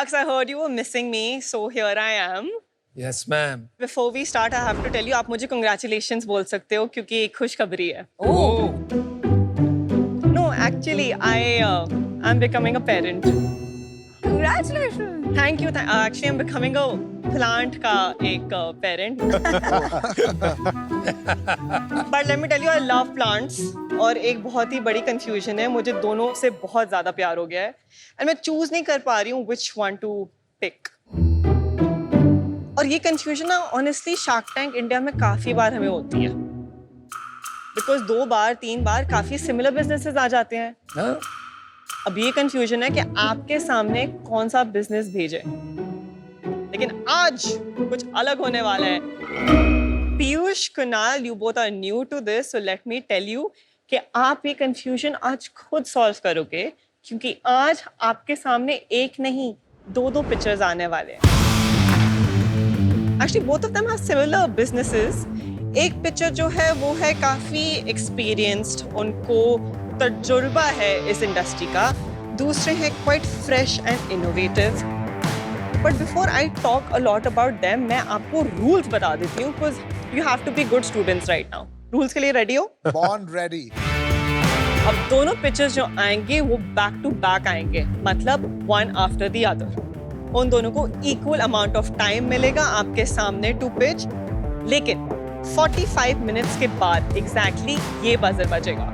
Sharks, I heard you were missing me, so here I am. Yes, ma'am. Before we start, I have to tell you, आप मुझे congratulations बोल सकते हो क्योंकि एक खुशखबरी है. Oh. No, actually, I'm becoming a parent. Congratulations. Thank you. Actually, I'm becoming a plant का एक parent. But let me tell you, I love plants. और एक बहुत ही बड़ी confusion है. मुझे दोनों से बहुत ज़्यादा प्यार हो गया है. And मैं choose नहीं कर पा रही हूँ which one to pick. और ये confusion ना honestly Shark Tank India में काफी बार हमें होती है. Because 2 बार 3 बार काफी similar businesses आ जाते हैं. Huh? अब ये कंफ्यूजन है कि आपके सामने कौन सा बिजनेस भेजे. लेकिन आज कुछ अलग होने वाला है. Piyush, Kunal, you both are new to this, so let me tell you कि आप ये कंफ्यूजन आज खुद सॉल्व करोगे क्योंकि आज आपके सामने एक नहीं 2 पिक्चर्स आने वाले हैं. Actually, both of them have similar businesses. एक पिक्चर जो है वो है काफी experienced, उनको तजुर्बा है इस इंडस्ट्री का. दूसरे हैं quite fresh and innovative. But before I talk a lot about them, मैं आपको rules बता देती हूँ because you have to be good students right now. Rules के लिए ready हो? Born ready. अब दोनों पिक्चर्स जो आएंगे वो back to back आएंगे, मतलब one after the other. उन दोनों को equal amount of time मिलेगा आपके सामने to pitch, लेकिन 45 minutes के बाद exactly ये buzzer बजेगा.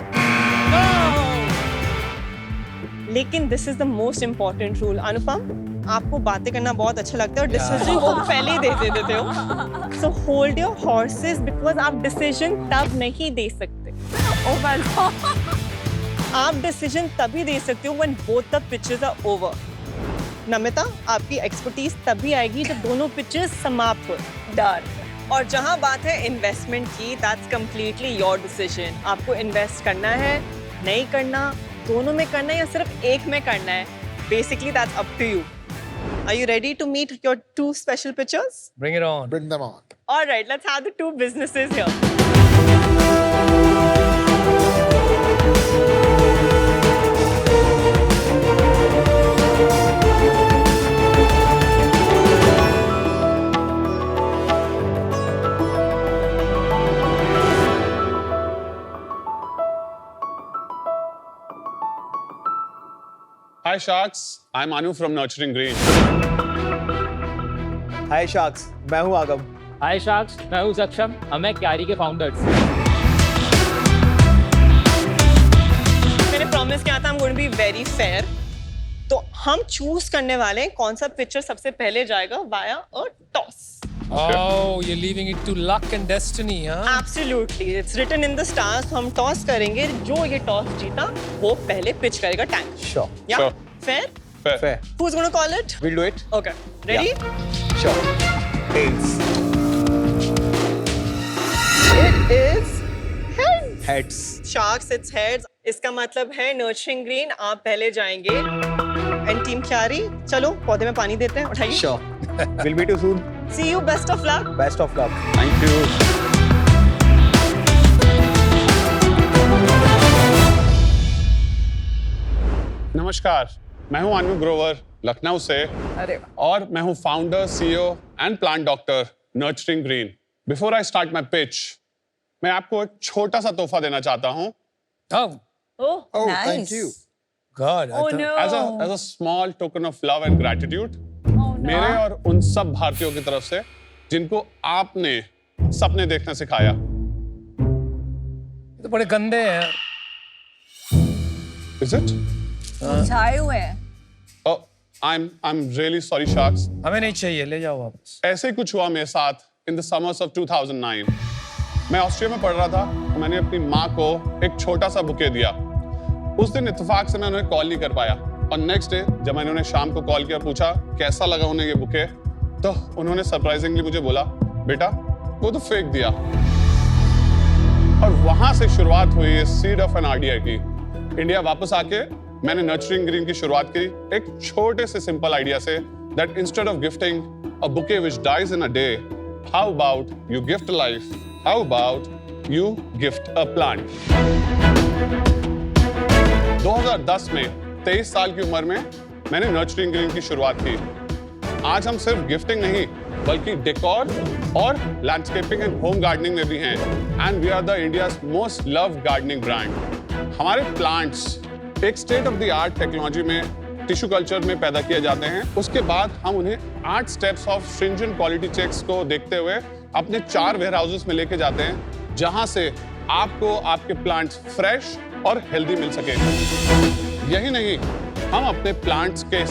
लेकिन this is the most important rule. अनुपम, आपको बातें करना बहुत अच्छा लगता है और डिसीजन वो पहले ही दे देते हो. So hold your horses because आप डिसीजन तब नहीं दे सकते. Oh my God. आप डिसीजन तभी दे सकते हो when both the pitches are over. Namita, आपकी एक्सपर्टीज तभी आएगी जब दोनों पिचेस समाप्त हो. Done. और जहां बात है इन्वेस्टमेंट की, that's completely your decision. आपको इन्वेस्ट करना है, नहीं करना, दोनों में करना है या सिर्फ एक में करना है. Basically, that's up to you. Are you ready to meet your 2 special pitchers? Bring it on. Bring them on. All right, let's have the 2 businesses here. Hi Sharks, I'm Anu from Nurturing Green. Hi sharks, मैं हूँ आगम. हाय sharks, मैं हूँ सक्षम. हम हैं क्यारी के फाउंडर्स. मैंने प्रॉमिस किया था I'm going to be very fair. तो हम चूज करने वाले हैं कौन सा पिक्चर सबसे पहले जाएगा via a toss. Oh, you're leaving it to luck and destiny, huh? Absolutely, it's written in the stars. तो हम टॉस करेंगे, जो ये टॉस जीता वो पहले पिच करेगा tank. Sure. Yeah? Sure. Fair? Fair. Who's going to call it? We'll do it. Okay. Ready? Sure. Tails. It is heads. Heads. Sharks, it's heads. इसका मतलब है Nurturing Green आप पहले जाएंगे. And team क्यारी, चलो पौधे में पानी देते हैं. उठाइए. Sure. We'll meet you soon. See you. Best of luck. Best of luck. Thank you. नमस्कार, मैं हूं अनु ग्रोवर लखनऊ से. अरे और मैं हूं founder, CEO and plant doctor nurturing green. Before I start my pitch, मैं आपको एक छोटा सा तोहफा देना चाहता हूं. Oh, Oh, Oh, nice. thank you. God. Oh no. As a small token of love and gratitude Oh no. मेरे और उन सब भारतीयों की तरफ से जिनको आपने सपने देखना सिखाया. ये तो बड़े गंदे हैं. Is it? मुरझाए हुए हैं. Oh, I'm really sorry, Sharks. हमें नहीं चाहिए, ले जाओ वापस. ऐसे ही कुछ हुआ मेरे साथ इन द समर्स ऑफ 2009. मैं ऑस्ट्रिया में पढ़ रहा था तो मैंने अपनी माँ को एक छोटा सा बुके दिया. उस दिन इत्तेफाक से मैं उन्हें कॉल नहीं कर पाया और नेक्स्ट डे जब मैंने उन्हें शाम को कॉल किया, पूछा कैसा लगा उन्हें ये बुके, तो उन्होंने सरप्राइजिंगली मुझे बोला, बेटा वो तो फेंक दिया. और वहां से शुरुआत हुई सीड ऑफ एन आइडिया की. इंडिया वापस आके मैंने नर्चरिंग ग्रीन की शुरुआत की एक छोटे से सिंपल आइडिया से, that instead of gifting a bouquet which dies in a day, how about you gift life? How about you gift a plant? 2010 में 23 साल की उम्र में मैंने नर्चरिंग ग्रीन की शुरुआत की आज हम सिर्फ गिफ्टिंग नहीं बल्कि डेकोर और लैंडस्केपिंग एंड होम गार्डनिंग में भी हैं and we are the India's most loved gardening brand. हमारे प्लांट्स एक state of the art technology में टिश्यू कल्चर में पैदा किए जाते हैं। उसके बाद हम उन्हें 8 steps of stringent quality checks को देखते हुए अपने 4 वेयर हाउसेस में लेके जाते हैं जहां से आपको आपके प्लांट्स फ्रेश और हेल्दी मिल सके। यही नहीं, हम अपने प्लांट्स के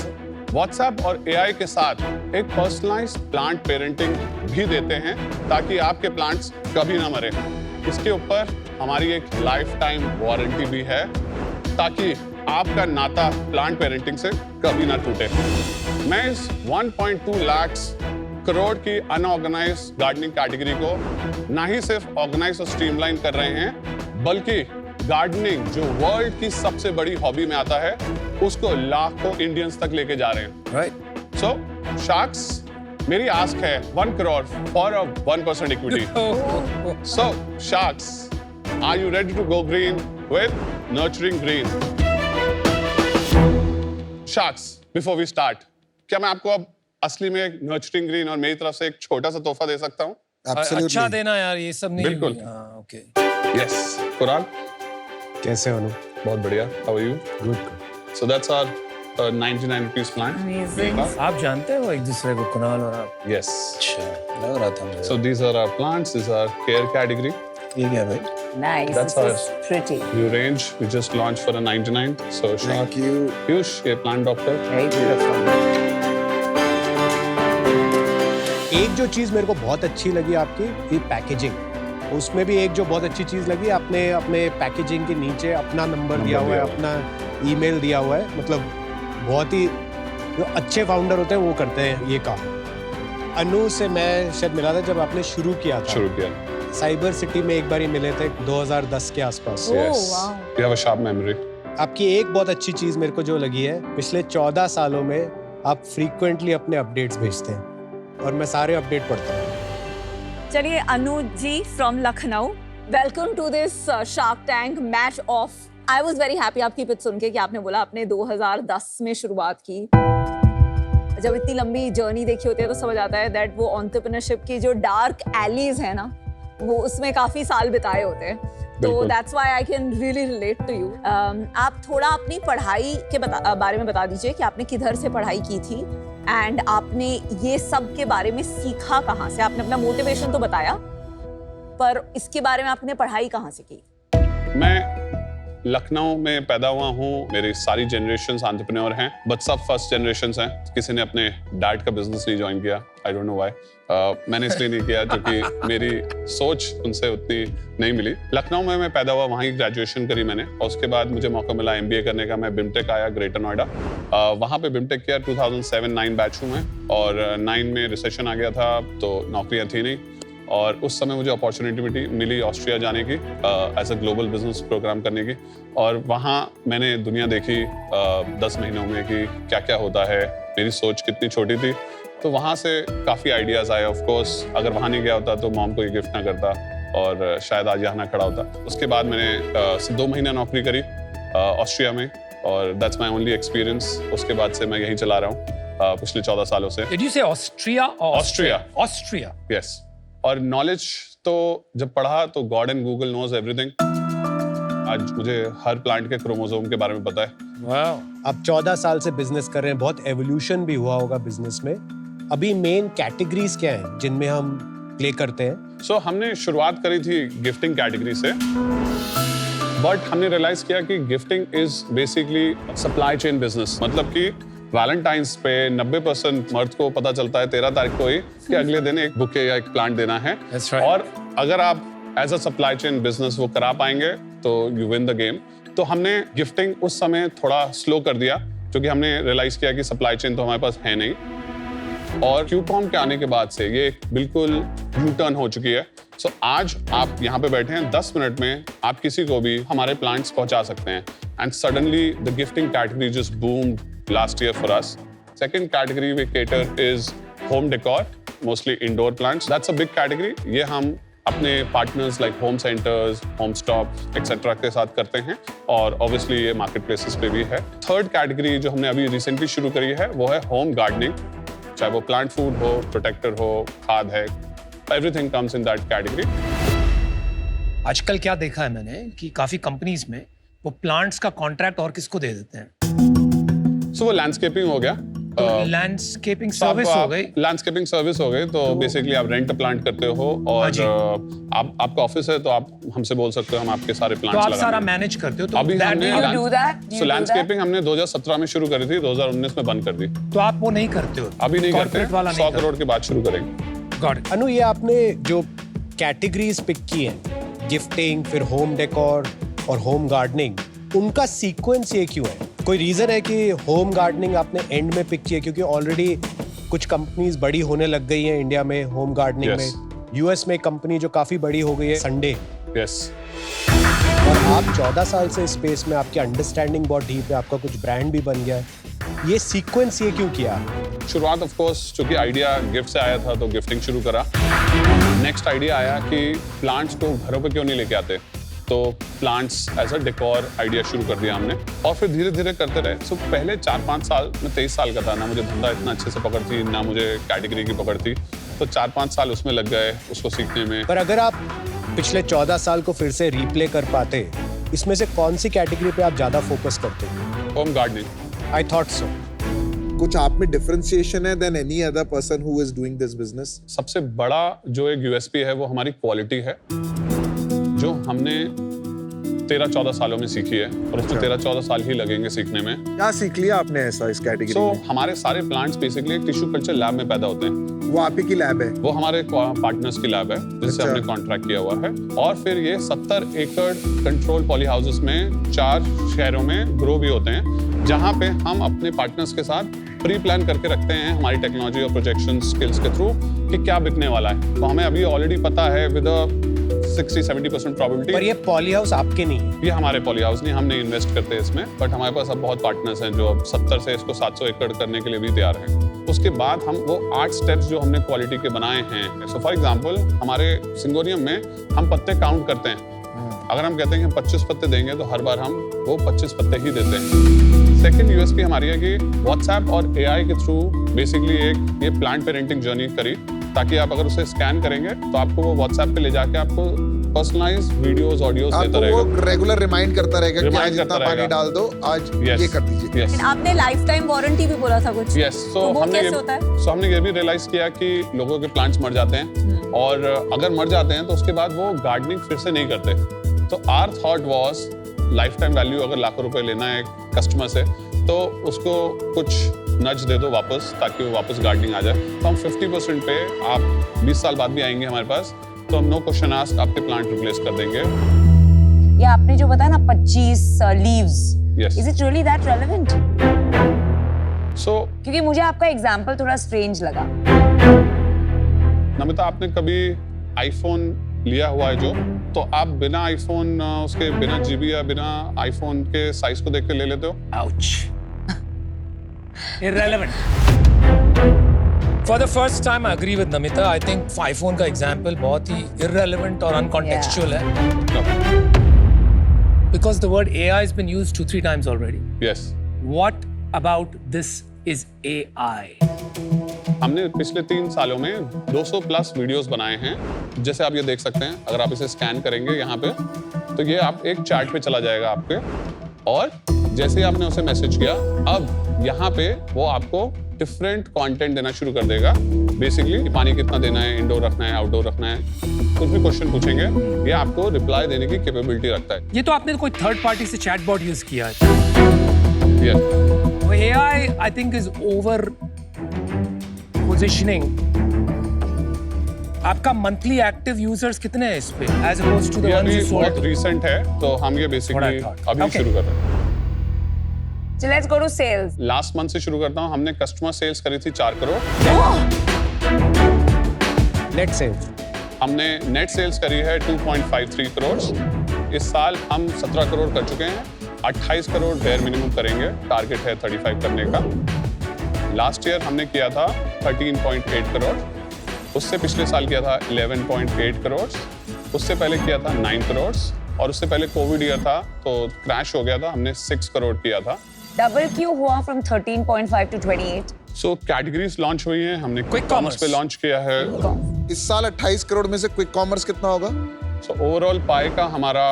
व्हाट्सएप और एआई के साथ एक पर्सनलाइज्ड प्लांट पेरेंटिंग भी देते हैं ताकि आपके प्लांट्स कभी ना मरे। इसके ऊपर हमारी एक लाइफ टाइम वारंटी भी है ताकि आपका नाता प्लांट पेरेंटिंग से कभी ना टूटे। मैं इस 1.2 लाख करोड़ की अनऑर्गेनाइज्ड गार्डनिंग कैटेगरी को ना ही सिर्फ ऑर्गेनाइज और स्ट्रीमलाइन कर रहे हैं बल्कि गार्डनिंग जो वर्ल्ड की सबसे बड़ी हॉबी में आता है उसको लाखों इंडियंस तक लेके जा रहे हैं। राइट। सो शार्क्स, मेरी आस्क है 1 crore for a 1% equity. So sharks, are you ready to go green with nurturing green? Sharks, before we start, क्या मैं आपको अब असली में एक नर्चरिंग ग्रीन और मेरी तरफ से एक छोटा सा तोहफा दे सकता हूँ? अच्छा देना यार, ये सब नहीं। बिल्कुल। ओके। यस। कुरान, कैसे हो अनु? बहुत बढ़िया। How are you? Good. So that's our 99 rupees plan. Amazing. आप जानते हो एक दूसरे को, कुणाल और आप? Yes. अच्छा, लग रहा था मुझे। So these are our plants. These are care category. ये क्या भाई? Nice. That's This ours. is pretty. New range we just launched for a 99. So Shah, Thank you. Piyush, ये plant doctor. Very beautiful. एक जो चीज़ मेरे को बहुत अच्छी लगी आपकी, ये पैकेजिंग। उसमें भी एक जो बहुत अच्छी चीज़ लगी, आपने अपने पैकेजिंग के नीचे अपना नंबर दिया हुआ है, अपना ईमेल दिया हुआ है। मतलब बहुत ही जो अच्छे फाउंडर होते हैं वो करते हैं ये काम। अनु से मैं शायद मिला था जब आपने शुरू किया था। शुरू किया। साइबर सिटी में एक बार ही मिले थे 2010 के आसपास। Oh, Yes. wow. You have a sharp memory. आपकी एक बहुत अच्छी चीज़ मेरे को जो लगी है, पिछले 14 सालों में आप फ्रीक्वेंटली अपने अपडेट्स भेजते हैं और मैं सारे अपडेट पढ़ता हूँ। चलिए Anu ji from Lucknow, welcome to this shark tank match off. I was very happy आपकी पिच सुन के कि आपने बोला आपने 2010 में शुरुआत की। जब इतनी लंबी जर्नी देखी होती है तो समझ आता है दैट वो एंटरप्रेन्योरशिप की जो डार्क एलीज है ना, वो उसमें काफी साल बिताए होते हैं। तो बिल्कुल। That's why I can really relate to you. आप थोड़ा अपनी पढ़ाई के बारे में बता दीजिए कि आपने किधर से पढ़ाई की थी एंड आपने ये सब के बारे में सीखा कहाँ से? आपने अपना मोटिवेशन तो बताया, पर इसके बारे में आपने पढ़ाई कहाँ से की? मैं लखनऊ में पैदा हुआ हूँ। मेरी सारी जनरेशंस एंटरप्रेन्योर हैं, बट सब फर्स्ट जनरेशंस हैं। किसी ने अपने डैड का बिजनेस नहीं ज्वाइन किया। I don't know why. मैंने इसलिए नहीं किया क्योंकि मेरी सोच उनसे उतनी नहीं मिली। लखनऊ में मैं पैदा हुआ, वहीं ग्रेजुएशन करी मैंने और उसके बाद मुझे मौका मिला MBA करने का। मैं बिमटेक आया ग्रेटर नोएडा, वहाँ पे बिमटेक किया। 2007-9 बैच हूँ मैं और 9 में रिसेशन आ गया था तो नौकरियाँ थी नहीं और उस समय मुझे अपॉर्चुनिटी मिली ऑस्ट्रिया जाने की as a global business program करने की और वहाँ मैंने दुनिया देखी 10 महीनों में कि क्या क्या होता है। मेरी सोच कितनी छोटी थी तो वहाँ से काफ़ी आइडियाज़ आए। ऑफ कोर्स अगर वहाँ नहीं गया होता तो मॉम को ये गिफ्ट ना करता और शायद आज यहाँ ना खड़ा होता। उसके बाद मैंने 2 महीना नौकरी करी ऑस्ट्रिया में और दैट्स माय ओनली एक्सपीरियंस। उसके बाद से मैं यहीं चला रहा हूँ पिछले 14 सालों से। Did you say Austria or Austria. Austria. Yes. और नॉलेज तो जब पढ़ा तो God and Google knows everything. आज मुझे हर प्लांट के क्रोमोसोम के बारे में पता है। Wow. आप 14 साल से बिजनेस कर रहे हैं, बहुत एवोल्यूशन भी हुआ होगा बिजनेस में। अभी मेन कैटेगरीज क्या हैं जिनमें हम प्ले करते हैं? सो हमने शुरुआत करी थी गिफ्टिंग कैटेगरी से, बट हमने रियलाइज किया कि gifting is basically supply chain business. मतलब कि वैलेंटाइंस पे 90% मर्द को पता चलता है 13 तारीख को ही कि अगले दिन एक बुके या एक प्लांट देना है। That's right. और अगर आप as a supply chain business वो करा पाएंगे तो यू विन द गेम। तो हमने गिफ्टिंग उस समय थोड़ा स्लो कर दिया क्योंकि हमने रियलाइज किया कि सप्लाई चेन तो हमारे पास है नहीं। और क्यूकॉम के आने के बाद से ये बिल्कुल यू टर्न हो चुकी है। सो आज आप यहाँ पे बैठे हैं, 10 मिनट में आप किसी को भी हमारे प्लांट्स पहुंचा सकते हैं। And suddenly the gifting category just boomed last year for us. Second category we cater is home decor, mostly indoor plants. That's a big category. ये हम अपने partners like home centers, home stops, etc. के साथ करते हैं और obviously ये marketplaces पे भी है। Third category जो हमने अभी recently शुरू करी है वो है home gardening, चाहे वो प्लांट फूड हो, प्रोटेक्टर हो, खाद है, everything comes in that category. आजकल क्या देखा है मैंने कि काफी कंपनीज में वो प्लांट्स का कॉन्ट्रैक्ट और किसको दे देते हैं, सो वो लैंडस्केपिंग हो गया, लैंडस्केपिंग सर्विस हो गई। लैंडस्केपिंग सर्विस हो गई, तो बेसिकली आप रेंट प्लांट करते हो और आपका ऑफिस है तो आप हमसे बोल सकते हो, हम आपके सारे तो प्लांट्स आप लगा सारा देंगे। मैनेज करते हो, तो अभी that हमने you do that? Do you so do landscaping हमने 2017 में शुरू करी थी, 2019 में बंद कर दी। तो आप वो नहीं करते हो, अभी नहीं करते, Corporate वाला 100 नहीं करोड़ के बाद शुरू करेंगे। Got it. अनु, ये आपने जो कैटेगरीज पिक की हैं, गिफ्टिंग, फिर होम डेकोर और होम गार्डनिंग, उनका सीक्वेंस ये क्यों है? कोई रीजन है कि होम गार्डनिंग आपने एंड में पिक किया? क्योंकि ऑलरेडी कुछ कंपनीज बड़ी होने लग गई हैं इंडिया में होम गार्डनिंग Yes. में। यूएस में एक कंपनी जो काफी बड़ी हो गई है, संडे, यस, और आप 14 साल से स्पेस में, आपकी अंडरस्टैंडिंग बहुत डीप है, आपका कुछ ब्रांड भी बन गया है। ये सीक्वेंस ये क्यों किया? शुरुआत ऑफ कोर्स चूंकि आइडिया गिफ्ट से आया था तो गिफ्टिंग शुरू करा। नेक्स्ट आइडिया आया कि प्लांट्स को घरों पे क्यों नहीं लेके आते, तो plants as a decor idea शुरू कर दिया हमने और फिर धीरे धीरे करते रहे। सो पहले 4-5 साल, मैं 23 साल का था ना, मुझे धंधा इतना अच्छे से पकड़ थी ना, मुझे कैटेगरी की पकड़ थी, तो 4-5 साल उसमें लग गए उसको सीखने में। पर अगर आप पिछले 14 साल को फिर से रिप्ले कर पाते, इसमें से कौन सी कैटेगरी पे आप ज्यादा फोकस करते? Home gardening. I thought so. कुछ आप में डिफरेंशिएशन है than any other person who is doing this business? सबसे बड़ा जो एक यूएसपी है वो हमारी क्वालिटी है, जो हमने 13-14 सालों में सीखी है और उसमें 13-14 साल ही लगेंगे सीखने में। क्या सीख लिया आपने ऐसा इस कैटेगरी सो में? हमारे सारे प्लांट्स बेसिकली एक टिश्यू कल्चर लैब में पैदा होते हैं। वो आप ही की लैब है? वो हमारे पार्टनर्स की लैब है जिससे अच्छा। हमने कॉन्ट्रैक्ट किया हुआ है, और फिर ये 70 एकड़ कंट्रोल पॉली हाउसेस में 4 शहरों में ग्रो भी होते हैं, जहां पे हम अपने पार्टनर्स के साथ प्री प्लान करके रखते हैं हमारी टेक्नोलॉजी और प्रोजेक्शन स्किल्स के थ्रू कि क्या बिकने वाला है। तो हमें अभी ऑलरेडी पता है विद 60-70% पर प्रोबेबिलिटी। ये पॉली हाउस आपके नहीं है? ये हमारे पॉली हाउस नहीं, हम नहीं इन्वेस्ट करते इसमें, बट हमारे पास अब बहुत पार्टनर्स हैं जो अब 70 से इसको 700 एकड़ करने के लिए भी तैयार हैं। उसके बाद हम वो 8 स्टेप्स जो हमने क्वालिटी के बनाए हैं, सो फॉर एग्जांपल हमारे सिंगोनियम में हम पत्ते काउंट करते हैं। अगर हम कहते हैं कि हम 25 पत्ते देंगे तो हर बार हम वो 25 पत्ते ही देते हैं। सेकंड यूएसपी हमारी है कि व्हाट्सएप और एआई के थ्रू बेसिकली एक ये प्लांट पेरेंटिंग जर्नी करी, ताकि आप अगर उसे स्कैन करेंगे तो आपको वो व्हाट्सएप पे ले जाके आपको पर्सनलाइज्ड वीडियोस, ऑडियोस देता आपको रहेगा। वो रेगुलर रिमाइंड करता रहेगा कि Remind आज करता इतना पानी रहेगा। डाल दो, आज Yes, ये कर दीजिए। yes, आपने लाइफ टाइम वारंटी भी बोला था कुछ। yes. तो वो कैसे होता है? So हमने ये भी रियलाइज किया कि लोगों के प्लांट्स मर जाते हैं, और अगर मर जाते हैं तो उसके बाद वो गार्डनिंग फिर से नहीं करते। तो our thought was life time value अगर लाखों रुपए लेना है कस्टमर से, तो उसको कुछ नज दे दो वापस, ताकि वो वापस गार्डनिंग आ जाए। तो हम 50% पे, आप 20 साल बाद भी आएंगे हमारे पास, तो हम नो क्वेश्चन आस्क आपके प्लांट रिप्लेस कर देंगे। ये आपने जो बताया ना 25 leaves, Yes. Is it really that relevant? So क्योंकि मुझे आपका एग्जांपल थोड़ा स्ट्रेंज लगा। नमिता, आपने कभी आईफोन लिया हुआ है जो, तो आप बिना आईफोन उसके बिना जीबी या बिना आईफोन के साइज को देख के ले लेते हो? Ouch. Irrelevant. For the first time, I agree with Namita. I think iPhone का example बहुत ही irrelevant और uncontextual है. Because the word AI has been used 2-3 times already. Yes. What about this is AI? हमने पिछले 3 सालों में 200 plus videos बनाए हैं। जैसे आप ये देख सकते हैं, अगर आप इसे स्कैन करेंगे यहाँ पे, तो ये आप एक चैट पे चला जाएगा आपके, और जैसे ही आपने उसे मैसेज किया, अब यहाँ पे वो आपको डिफरेंट कंटेंट देना शुरू कर देगा। बेसिकली पानी कितना देना है, इंडोर रखना है, आउटडोर रखना है, कुछ भी क्वेश्चन पूछेंगे, ये आपको रिप्लाई देने की कैपेबिलिटी रखता है। ये तो आपने कोई थर्ड पार्टी से चैटबॉट यूज किया है। Yes. वो AI I think is over positioning. आपका मंथली एक्टिव यूजर्स कितने हैं इस पे as opposed to the ये ones अभी you sold? बहुत recent है, तो हम ये What I बेसिकली thought. अभी Okay. शुरू कर रहे हैं। So let's go to sales. Last month से शुरू करता हूँ। हमने कस्टमर सेल्स करी थी 4 करोड़। नेट सेल्स हमने नेट सेल्स करी है 2.53 करोड़। इस साल हम 17 करोड़ कर चुके हैं। 28 करोड़ बेयर मिनिमम करेंगे, टारगेट है 35 करने का। लास्ट ईयर हमने किया था 13.8 करोड़, उससे पिछले साल किया था 11.8 करोड़, उससे पहले किया था 9 करोड़, और उससे पहले कोविड ईयर था तो क्रैश हो गया था, हमने 6 करोड़ किया था। डबल क्यों हुआ from 13.5 to 28? So categories launch हुई हैं, हमने Quick क्विक कॉमर्स commerce पे लॉन्च किया है। इस साल 28 करोड़ में से क्विक कॉमर्स कितना होगा? सो ओवरऑल पाई का हमारा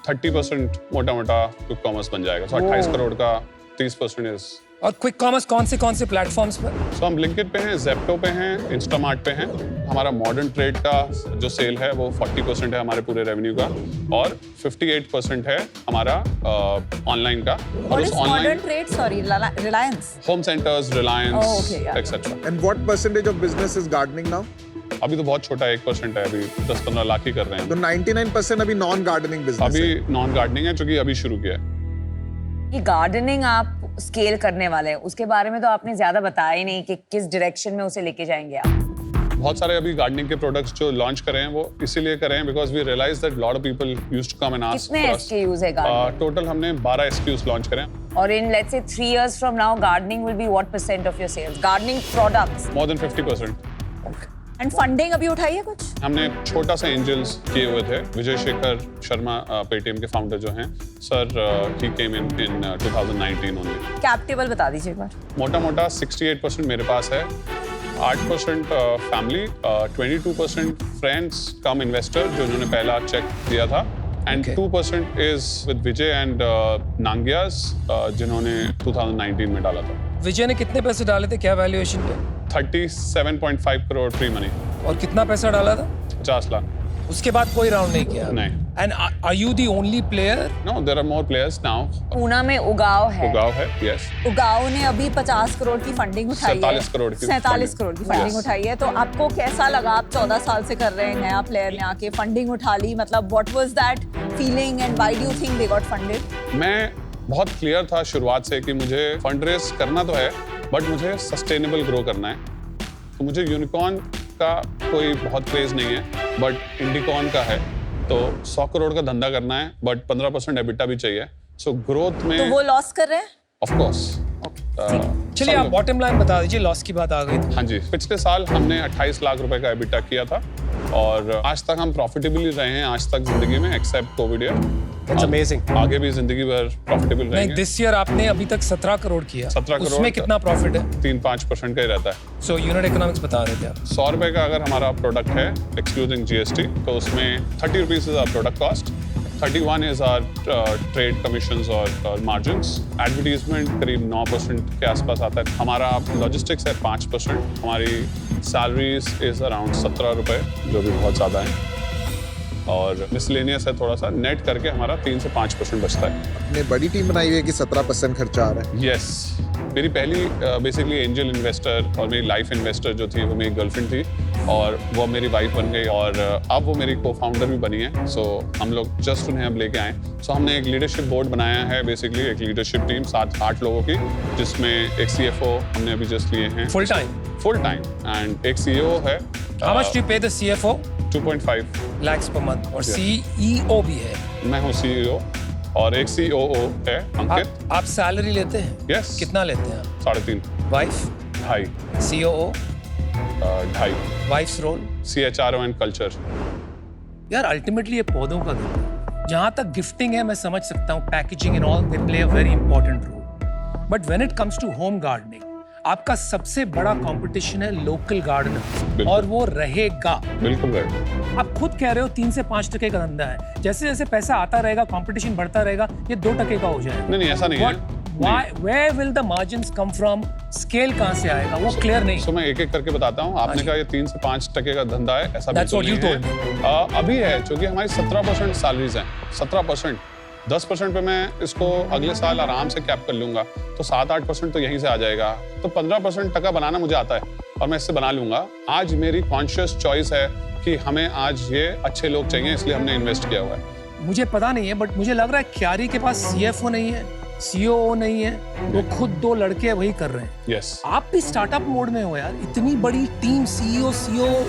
30% मोटा मोटा क्विक कॉमर्स बन जाएगा। सो 28 करोड़ का 30% इज। और क्विक कॉमर्स कौन से प्लेटफॉर्म्स पर? सो हम ब्लिंकिट पे हैं, जेप्टो पे हैं, इंस्टामार्ट पे हैं। हमारा मॉडर्न ट्रेड का जो सेल है वो 40% है हमारे पूरे रेवेन्यू का, और 58% है हमारा ऑनलाइन का। What is modern trade? Sorry, Reliance. Home centres, Oh, Reliance okay, yeah. Etcetera. And what percentage of business is gardening now? अभी तो बहुत छोटा 1% है, अभी 10-15 लाख ही कर रहे तो हैं। 99% अभी नॉन गार्डनिंग बिजनेस है। अभी नॉन गार्डनिंग है, क्योंकि अभी शुरू किया है। ये गार्डनिंग आप स्केल करने वाले हैं, उसके बारे में तो आपने ज्यादा बताया ही नहीं कि किस डायरेक्शन में उसे लेके जाएंगे आप। बहुत सारे अभी गार्डनिंग के प्रोडक्ट्स जो लॉन्च कर रहे हैं वो इसीलिए कर रहे हैं because we realise that lot of people used to come and ask कितने SKUs है गार्डनिंग? टोटल हमने 12 SKUs लॉन्च करे हैं। और in let's say 3 years from now gardening will be what % of your sales? Gardening products. More than 50%। And funding अभी उठाई है कुछ? हमने छोटा सा एंजल्स किए हुए थे। विजय शेखर शर्मा पेटीएम के फाउंडर जो हैं सर, ही केम इन 2019 ओनली। कैप टेबल बता दीजिए एक बार। मोटा मोटा 68% मेरे पास है, 8% फैमिली, 22% फ्रेंड्स कम इन्वेस्टर जो इन्होंने पहला चेक दिया था, and Okay. 2% is with Vijay and Nangia's जिन्होंने 2019 में डाला था। विजय ने कितने पैसे डाले थे, क्या वैल्यूएशन पे? 37.5 करोड़ प्री मनी, और कितना पैसा डाला था? 50 लाख। उसके बाद कोई राउंड नहीं किया? नहीं। And are you the only player? No, there are more players now. Poona में उगाव है। उगाव है, यस। उगाव ने अभी 50 करोड़ की फंडिंग उठाई है। 47 करोड़ की 47 funding. करोड़ की फंडिंग Yes. उठाई है। तो आपको कैसा लगा? आप 14 साल से कर रहे हैं, नया प्लेयर ने आके फंडिंग उठा ली, मतलब what was that feeling and why do you think they got funded? मैं बहुत क्लियर था शुरुआत से कि मुझे फंड रेज करना तो है, बट मुझे सस्टेनेबल ग्रो करना है। तो मुझे यूनिकॉर्न का कोई बहुत क्रेज नहीं है, बट इंडिकॉर्न का है। तो 100 करोड़ का धंधा करना है, बट 15% एबिटा भी चाहिए। सो ग्रोथ में तो वो लॉस कर रहे हैं? Of course. चलिए आप बॉटम लाइन बता दीजिए, लॉस की बात आ गई तो। हाँ जी, पिछले साल हमने 28 लाख रुपए का एबिटा किया था, और आज तक हम प्रॉफिटेबल ही रहे हैं आज तक जिंदगी में, accept Covid year. That's amazing. आगे भी जिंदगी भर प्रॉफिटेबल नहीं, रहेंगे। दिस ईयर आपने अभी तक 17 करोड़ किया। 17 करोड़ उसमें कितना प्रॉफिट है? 3-5% का ही रहता है। सो यूनिट इकोनॉमिक्स बता रहे थे आप। 100 रुपए का अगर हमारा प्रोडक्ट है एक्सक्लूडिंग GST, तो उसमें 30 rupees is our product cost, 31 is our trade commissions और मार्जिन्स। एडवर्टीजमेंट करीब 9% के आसपास आता है। हमारा लॉजिस्टिक्स है 5%। हमारी सैलरीज इज अराउंड 17 रुपए, जो भी बहुत ज़्यादा है, और मिसलेनियस है थोड़ा सा। नेट करके हमारा 3 से 5% बचता है। आपने बड़ी टीम बनाई हुई है कि 17% खर्चा आ रहा है। यस, मेरी पहली बेसिकली एंजल इन्वेस्टर और मेरी लाइफ इन्वेस्टर जो थी वो मेरी गर्लफ्रेंड थी, और वो मेरी वाइफ बन गई, और अब वो मेरी को फाउंडर भी बनी है। सो हम लोग जस्ट उन्हें अब लेके आए। सो हमने एक लीडरशिप बोर्ड बनाया है, बेसिकली एक लीडरशिप टीम 7-8 लोगों की, जिसमें एक CFO हमने अभी जस्ट लिए हैं full time? Full time, and एक CEO है। हाउ मच डू यू पे the CFO? 2.5 lakhs per month, और Yes. CEO भी है? मैं हूँ CEO, और एक COO है अंकित। आप सैलरी लेते हैं? Yes. कितना लेते हैं आप? 3.5, wife? 2.5, COO? 2.5, wife's role? CHRO and culture. यार अल्टीमेटली ये पौधों का धंधा है। जहाँ तक गिफ्टिंग है मैं समझ सकता हूँ, packaging and all they play a very important role, but when it comes to home gardening आपका सबसे बड़ा कंपटीशन है लोकल गार्डनर, और वो रहेगा। बिल्कुल राइट। आप खुद कह रहे हो 3 से 5% का धंधा है, जैसे जैसे पैसा आता रहेगा, कंपटीशन बढ़ता रहेगा, ये 2% का हो जाएगा। नहीं, ऐसा नहीं है। Where will the margins come from? Scale कहाँ से आएगा, वो क्लियर नहीं। सो मैं एक एक करके बताता हूँ। आपने कहा ये 3 से 5% का धंधा है, ऐसा That's बिल्कुल what you नहीं है। अभी है, क्योंकि हमारी 17% सैलरीज हैं। 17%, 10% पे मैं इसको अगले साल आराम से कैप कर लूंगा, तो 7-8% तो यहीं से आ जाएगा। तो 15% टका बनाना मुझे आता है, और मैं इससे बना लूंगा। आज मेरी कॉन्शियस चॉइस है कि हमें आज ये अच्छे लोग चाहिए, इसलिए हमने इन्वेस्ट किया हुआ है। मुझे पता नहीं है, बट मुझे लग रहा है क्यारी के पास CFO नहीं है, COO नहीं है, वो खुद 2 लड़के वही कर रहे हैं। यस। आप भी स्टार्टअप मोड में हो यार, इतनी बड़ी टीम, CEO,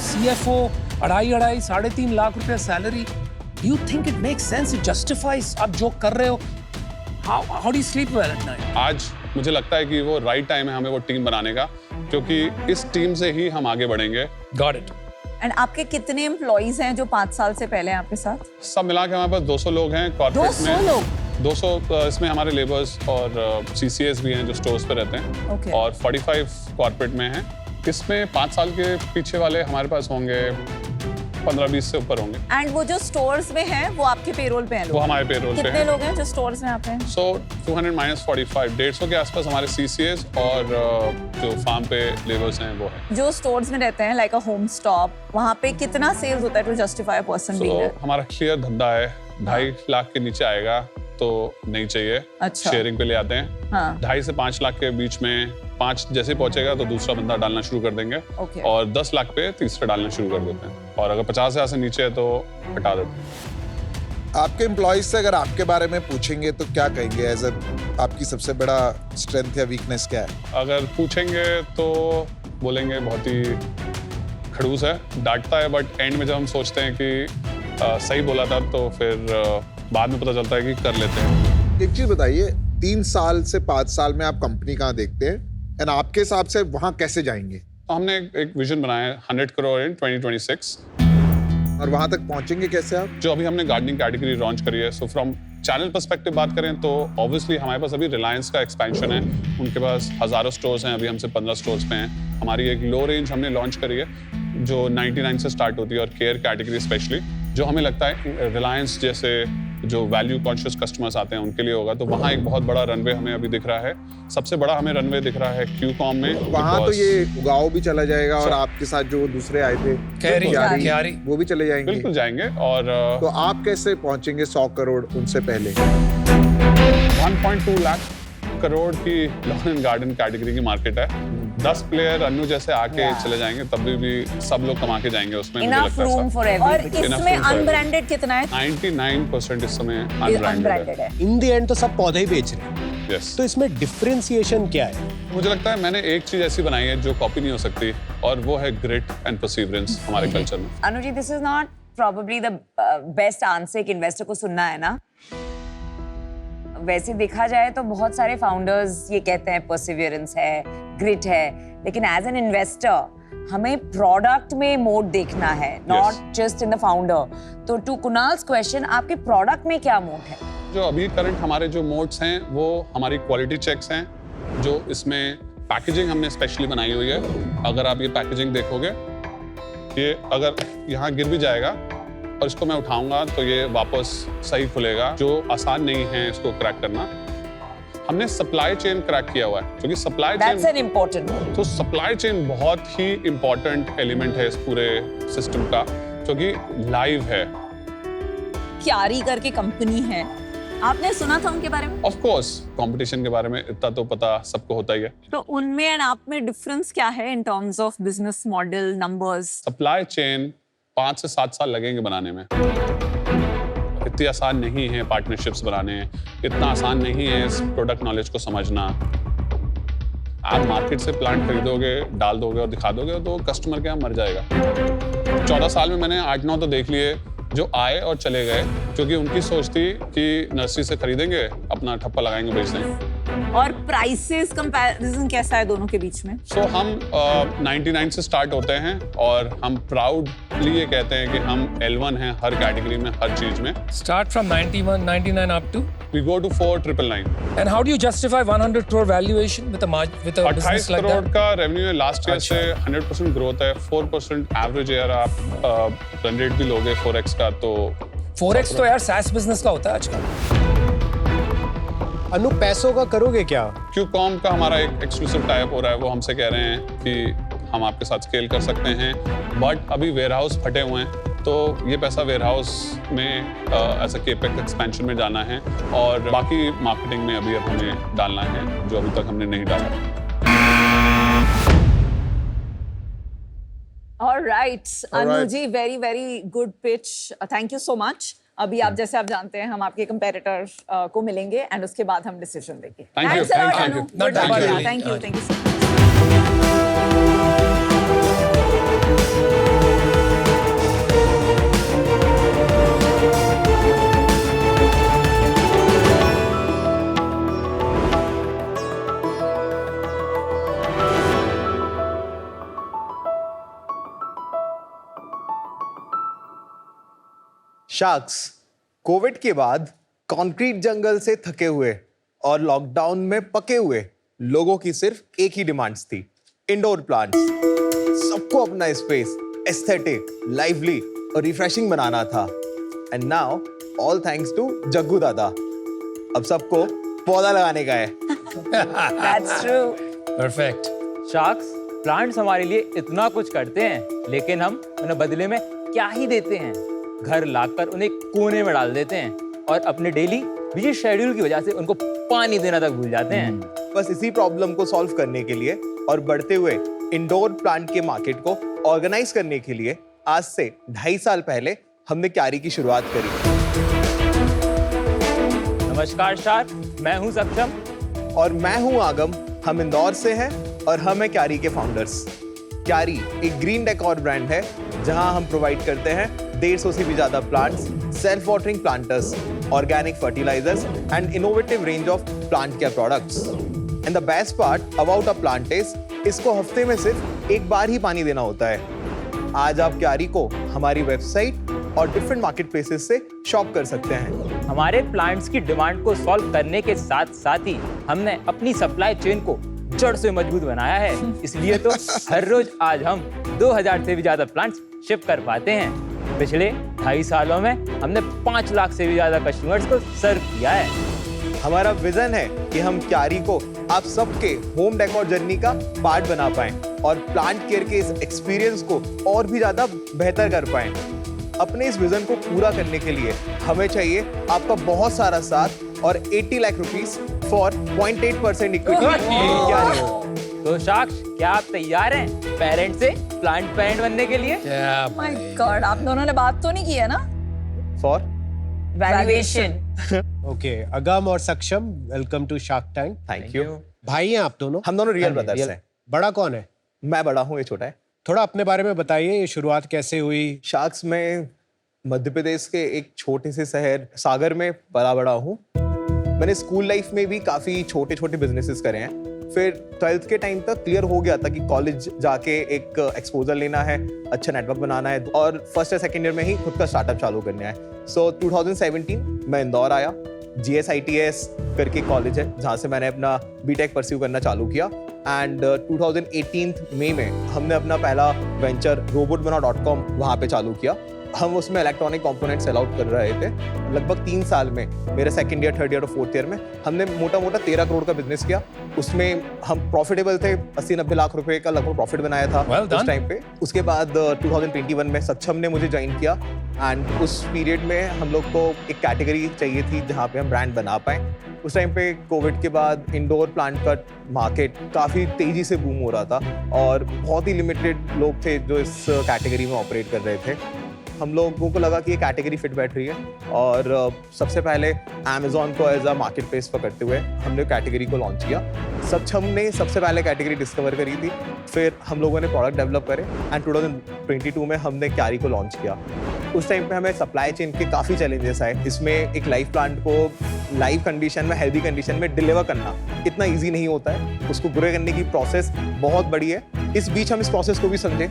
CFO, 2.5 3.5 लाख रुपया salary. Do you think it makes sense? It justifies आप जो कर रहे हो? How do you sleep well at night? आज मुझे लगता है कि वो राइट टाइम है हमें वो टीम बनाने का, क्योंकि इस टीम से ही हम आगे बढ़ेंगे। Got it. एंड आपके कितने एम्प्लॉइज हैं जो 5 साल से पहले हैं आपके साथ? सब मिला के हमारे पास 200 लोग हैं कॉर्पोरेट 200 में। लोग? 200 इसमें हमारे लेबर्स और CCAs भी हैं जो स्टोर्स पे रहते हैं Okay. और 45 कॉर्पोरेट में हैं। इसमें 5 साल के पीछे वाले हमारे पास होंगे 15-20 से ऊपर होंगे। एंड वो जो स्टोर्स में हैं वो आपके पेरोल पे हैं वो लोग? हमारे पेरोल पे कितने हैं। लोग हैं जो स्टोर्स में आप हैं? सो 200 माइनस 45, 150 के आसपास हमारे CCAs और जो फार्म पे लेबर्स हैं वो हैं। जो स्टोर्स में रहते हैं लाइक अ होम स्टॉप, वहाँ पे कितना सेल्स होता है to justify a person being तो देयर? हमारा क्लियर धंधा है, 2.5 लाख के नीचे आएगा तो नहीं चाहिए। अच्छा। शेयरिंग पे ले आते हैं। हाँ। 2.5 से 5 लाख के बीच में 5 जैसे पहुंचेगा तो दूसरा बंदा डालना शुरू कर देंगे। Okay. और 10 लाख पे तीसरा डालना शुरू कर देते हैं और अगर 50,000 से नीचे है तो हटा देते हैं। आपके एम्प्लॉयज से अगर आपके बारे में पूछेंगे तो क्या कहेंगे? एज आपकी सबसे बड़ा स्ट्रेंथ या वीकनेस क्या है? अगर पूछेंगे तो बोलेंगे बहुत ही खड़ूस है, डांटता है, बट एंड में जब हम सोचते हैं कि सही बोला था तो फिर बाद में पता चलता है कि कर लेते हैं। एक चीज बताइए, 3 साल से 5 साल में आप कंपनी कहाँ देखते हैं एंड आपके हिसाब से वहां कैसे जाएंगे? तो हमने एक विजन बनाया है 100 करोड़ इन 2026। और वहां तक पहुंचेंगे कैसे आप? जो अभी हमने गार्डनिंग कैटेगरी लॉन्च करी है, सो फ्रॉम चैनल पर्सपेक्टिव बात करें तो ऑब्वियसली हमारे पास अभी रिलायंस का एक्सपेंशन है, उनके पास हजारों स्टोर्स हैं, अभी हमसे 15 स्टोर्स पे हैं। हमारी एक लो रेंज हमने लॉन्च करी है जो 99 से स्टार्ट होती है और केयर कैटेगरी स्पेशली, जो हमें लगता है रिलायंस जैसे जो वैल्यू कॉन्शियस कस्टमर्स आते हैं उनके लिए होगा। तो वहाँ एक बहुत बड़ा रनवे हमें अभी दिख रहा है। सबसे बड़ा हमें रनवे दिख रहा है क्यूकॉम में। वहां तो because- ये उगाओ भी चला जाएगा और आपके साथ जो दूसरे आए थे क्यारी। वो भी चले जाएंगे। बिल्कुल जाएंगे। और तो आप कैसे पहुंचेंगे 100 करोड़ उनसे पहले? 1.2 लाख करोड़ की लॉन एंड गार्डन कैटेगरी की मार्केट है। 10 प्लेयर अन्नू जैसे आके चले जाएंगे तब भी सब लोग कमा के जाएंगे उसमें। मुझे इनफ लगता है रूम सब। फॉर और एवरीबॉडी। इसमें Enough room for अनब्रांडेड कितना है? 99% इस समय अनब्रांडेड अनब्रांडेड है। है। इन द एंड तो सब पौधे ही बेच रहे हैं, यस। तो इसमें डिफरेंशिएशन क्या है? मुझे लगता है मैंने एक चीज ऐसी बनाई है जो कॉपी नहीं हो सकती और वो है ग्रिट एंड परसिवरेंस हमारे कल्चर में। Anuji, this is not probably the best answer एक इन्वेस्टर को सुनना है ना। वैसे देखा जाए तो बहुत सारे फाउंडर्स ये कहते हैं परसिवियरेंस है, ग्रिट है, लेकिन एज एन इन्वेस्टर हमें प्रोडक्ट में मोड देखना है, not just in the founder. तो टू कुणाल्स क्वेश्चन, आपके प्रोडक्ट में क्या मोड है? जो अभी करंट हमारे जो मोड्स हैं वो हमारी क्वालिटी चेक्स हैं, जो इसमें पैकेजिंग हमने स्पेशली बनाई हुई है। अगर आप ये पैकेजिंग देखोगे, ये अगर यहाँ गिर भी जाएगा और इसको मैं उठाऊंगा तो ये वापस सही खुलेगा, जो आसान नहीं है इसको क्रैक करना। हमने सप्लाई चेन क्रैक किया हुआ है, क्योंकि supply that's chain, an important. तो सप्लाई चेन बहुत ही इंपॉर्टेंट एलिमेंट है इस पूरे सिस्टम का, क्योंकि लाइव है। क्यारी करके कंपनी है, आपने सुना था उनके बारे में? ऑफ कोर्स कंपटीशन के बारे में इतना तो पता सबको होता ही है। तो उनमें एंड आप में डिफरेंस क्या है in terms of business model, numbers? Supply chain 5 से 7 साल लगेंगे बनाने में। इतनी आसान नहीं है पार्टनरशिप्स बनाने, इतना आसान नहीं है इस प्रोडक्ट नॉलेज को समझना। आप मार्केट से प्लांट खरीदोगे, डाल दोगे और दिखा दोगे तो कस्टमर क्या मर जाएगा। 14 साल में मैंने 8-9 तो देख लिए जो आए और चले गए, क्योंकि उनकी सोच थी कि नर्सरी से खरीदेंगे, अपना ठप्पा लगाएंगे, बेच देंगे। और प्राइसेस कंपैरिजन कैसा है दोनों के बीच में? सो हम 99 से स्टार्ट होते हैं और हम प्राउडली ये कहते हैं कि हम L1 हैं हर कैटेगरी में, हर चीज में। Start from 91, 99 up to? We go to 4,999। And how do you justify 100 crore valuation with a 28 business like crore that? का रेवेन्यू है लास्ट ईयर से, 100% ग्रोथ है, 4% एवरेज ईयर आप रन रेट भी लोगे 4x का तो 4x तो यार SaaS business का होता है आजकल। अनु, पैसों का करोगे क्या? क्यूकॉम का हमारा एक एक्सक्लूसिव टाइप हो रहा है, वो हमसे कह रहे हैं कि हम आपके साथ स्केल कर सकते हैं, बट अभी वेयरहाउस फटे हुए हैं, तो ये पैसा वेयरहाउस में एज अ केपेक्स एक्सपेंशन में जाना है और बाकी मार्केटिंग में अभी अब हमें डालना है, जो अभी तक हमने नहीं डाला। Alright Anu ji, very very good pitch, thank you so much. अभी आप जैसे आप जानते हैं हम आपके कंपेटिटर को मिलेंगे एंड उसके बाद हम डिसीजन देंगे। Thank you, Thanks a lot, thank Anu. you. Good luck. Thank you. Yeah, thank you, thank you so much. Sharks, Covid के बाद कंक्रीट जंगल से थके हुए और लॉकडाउन में पके हुए लोगों की सिर्फ एक ही डिमांड्स थी, इंडोर प्लांट्स। सबको अपना स्पेस एस्थेटिक, लाइवली और रिफ्रेशिंग बनाना था। And now all thanks to Jaggu Dada, अब सबको पौधा लगाने का है। That's true. Perfect. Sharks, plants हमारे लिए इतना कुछ करते हैं, लेकिन हम उन्हें बदले में क्या ही देते हैं? घर लाकर उन्हें कोने में डाल देते हैं और अपने डेली बिजी शेड्यूल की वजह से उनको पानी देना तक भूल जाते हैं। बस इसी प्रॉब्लम को सॉल्व करने के लिए और बढ़ते हुए इंडोर प्लांट के मार्केट को ऑर्गेनाइज करने के लिए आज से 2.5 साल पहले हमने क्यारी की शुरुआत करी। नमस्कार शार्क, मैं हूं सक्षम और मैं हूं आगम। हम इंदौर से हैं और हम हैं क्यारी के फाउंडर्स। क्यारी एक ग्रीन डेकोर ब्रांड है जहां हम प्रोवाइड करते हैं 150 से भी ज्यादा plants, self watering planters, organic fertilisers and innovative range of plant care products. And the best part about a plant is इसको हफ्ते में सिर्फ एक बार ही पानी देना होता है। आज आप क्यारी को हमारी वेबसाइट और डिफरेंट मार्केट प्लेसेस से शॉप कर सकते हैं। हमारे प्लांट्स की डिमांड को सॉल्व करने के साथ साथ ही हमने अपनी सप्लाई चेन को जड़ से मजबूत बनाया है। इसलिए तो हर रोज आज हम 2000 से भी ज्यादा प्लांट्स शिप कर पाते हैं। पिछले 2.5 सालों में हमने 5 लाख से भी ज्यादा कस्टमर्स को सर्व किया है। हमारा विजन है कि हम क्यारी को आप सबके होम डेकोर जर्नी का पार्ट बना पाएं और प्लांट केयर के इस एक्सपीरियंस को और भी ज्यादा बेहतर कर पाएं। अपने इस विजन को पूरा करने के लिए हमें चाहिए आपका बहुत सारा साथ और 80 लाख रुपीस फॉर 0.8% इक्विटी। तो साक्ष, क्या आप तैयार हैं पेरेंट से प्लांट पेरेंट बनने के लिए? Yeah. माय गॉड, आप दोनों ने बात तो नहीं की है ना? For Valuation. ओके, अगम और Saksham, welcome to Shark Tank. Thank you. भाई हैं आप दोनों? हम दोनों रियल ब्रदर्स हैं। बड़ा कौन है? मैं बड़ा हूँ, ये छोटा है। थोड़ा अपने बारे में बताइए, ये शुरुआत कैसे हुई? शार्क्स में मध्य प्रदेश के एक छोटे से शहर सागर में पला बड़ा हूँ। मैंने स्कूल लाइफ में भी काफ़ी छोटे छोटे बिजनेसेस करे हैं। फिर 12th के टाइम तक क्लियर हो गया था कि कॉलेज जाके एक एक्सपोजर लेना है, अच्छा नेटवर्क बनाना है और फर्स्ट या सेकेंड ईयर में ही खुद का स्टार्टअप चालू करना है। सो 2017 मैं इंदौर आया। GSITS करके कॉलेज है जहाँ से मैंने अपना बीटेक परस्यू करना चालू किया। एंड 2018 मई में हमने अपना पहला वेंचर robotbana.com वहाँ पे चालू किया। हम उसमें इलेक्ट्रॉनिक कंपोनेंट सेल आउट कर रहे थे। लगभग 3 साल में, मेरे सेकंड ईयर, थर्ड ईयर और फोर्थ ईयर में हमने मोटा 13 करोड़ का बिजनेस किया। उसमें हम प्रॉफिटेबल थे, 80-90 लाख रुपए का लगभग प्रॉफिट बनाया था उस टाइम पे। उसके बाद 2021 में सक्षम ने मुझे ज्वाइन किया एंड उस पीरियड में हम लोग को एक कैटेगरी चाहिए थी जहाँ पे हम ब्रांड बना पाएं। उस टाइम पे कोविड के बाद इंडोर प्लांट का मार्केट काफ़ी तेज़ी से बूम हो रहा था और बहुत ही लिमिटेड लोग थे जो इस कैटेगरी में ऑपरेट कर रहे थे। हम लोगों को लगा कि ये कैटेगरी फिट बैठ रही है और सबसे पहले अमेज़ॉन को एज अ मार्केट प्लेस पकड़ते हुए हमने कैटेगरी को लॉन्च किया। सक्षम ने सबसे पहले कैटेगरी डिस्कवर करी थी, फिर हम लोगों ने प्रोडक्ट डेवलप करे एंड 2022 में हमने क्यारी को लॉन्च किया। उस टाइम पे हमें सप्लाई चेन के काफ़ी चैलेंजेस आए। इसमें एक लाइव प्लांट को लाइव कंडीशन में, हेल्दी कंडीशन में डिलीवर करना इतना ईजी नहीं होता है। उसको ग्रो करने की प्रोसेस बहुत बड़ी है। इस बीच हम इस प्रोसेस को भी समझें।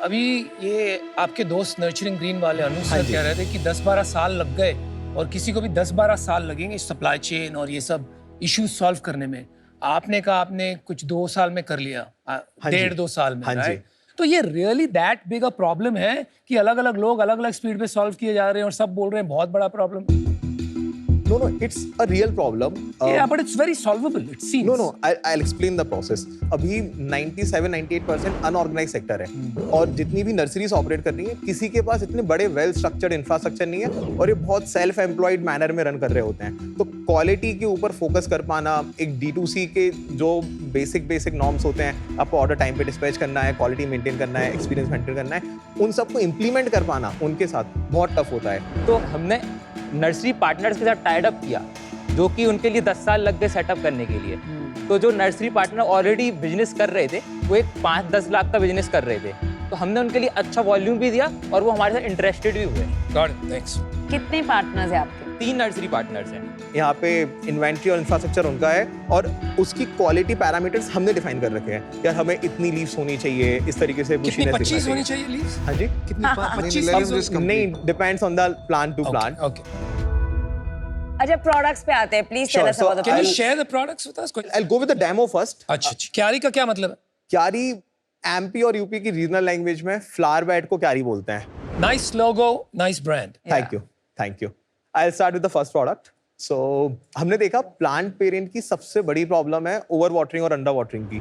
अभी ये आपके दोस्त नर्चरिंग ग्रीन वाले अनु सर कह रहे थे कि 10-12 साल लग गए और किसी को भी 10-12 साल लगेंगे सप्लाई चेन और ये सब इश्यूज सॉल्व करने में। आपने कहा आपने कुछ 2 साल में कर लिया, 1.5-2 साल में, राइट? तो ये really that big a problem है कि अलग अलग लोग अलग अलग स्पीड पे सॉल्व किए जा रहे हैं और सब बोल रहे हैं बहुत बड़ा problem? No, it's a real problem. Yeah, but it's very solvable, it seems. No, I'll explain the process. अभी 97-98% अनऑर्गेनाइज सेक्टर है और जितनी भी नर्सरीज ऑपरेट कर रही हैं, किसी के पास इतने बड़े वेल स्ट्रक्चर्ड इंफ्रास्ट्रक्चर नहीं है और ये बहुत सेल्फ एम्प्लॉयड मैनर में रन कर रहे होते हैं। तो क्वालिटी के ऊपर फोकस कर पाना, एक D2C के जो बेसिक नॉर्म्स होते हैं, आपको ऑर्डर टाइम पे डिस्पैच करना है, क्वालिटी मेंटेन करना है, एक्सपीरियंस मेंटेन करना है, उन सबको इम्प्लीमेंट कर पाना उनके साथ बहुत टफ होता है। तो हमने नर्सरी पार्टनर्स के साथ टाइड अप किया, जो कि उनके लिए 10 साल लग गए सेटअप करने के लिए। तो जो नर्सरी पार्टनर ऑलरेडी बिजनेस कर रहे थे, वो एक 5-10 लाख का बिजनेस कर रहे थे, तो हमने उनके लिए अच्छा वॉल्यूम भी दिया और वो हमारे साथ इंटरेस्टेड भी हुए। Got it, thanks. कितने पार्टनर्स हैं आपके? 3 नर्सरी पार्टनर्स हैं। यहाँ पे इन्वेंट्री और इंफ्रास्ट्रक्चर उनका है और उसकी क्वालिटी पैरामीटर्स हमने डिफाइन कर रखे हैं। यार हमें इतनी लीव्स होनी चाहिए, इस तरीके से कितनी 25 होनी चाहिए लीव्स? हाँ जी, कितनी 25 नहीं, depends on the plant to plant. Okay. अच्छा प्रोडक्ट्स पे आते हैं please tell Sure. Us So, अबाउट द Can you I'll- share the products with us? I'll go with the demo first. अच्छा अच्छा क्यारी का क्या मतलब है? क्यारी एमपी और यूपी की रीजनल लैंग्वेज में फ्लावर बेड को क्यारी बोलते हैं. Nice logo, nice brand. Thank you. I'll start with the first product. So हमने देखा प्लांट पेरेंट की सबसे बड़ी प्रॉब्लम है ओवर वाटरिंग और अंडर वाटरिंग की,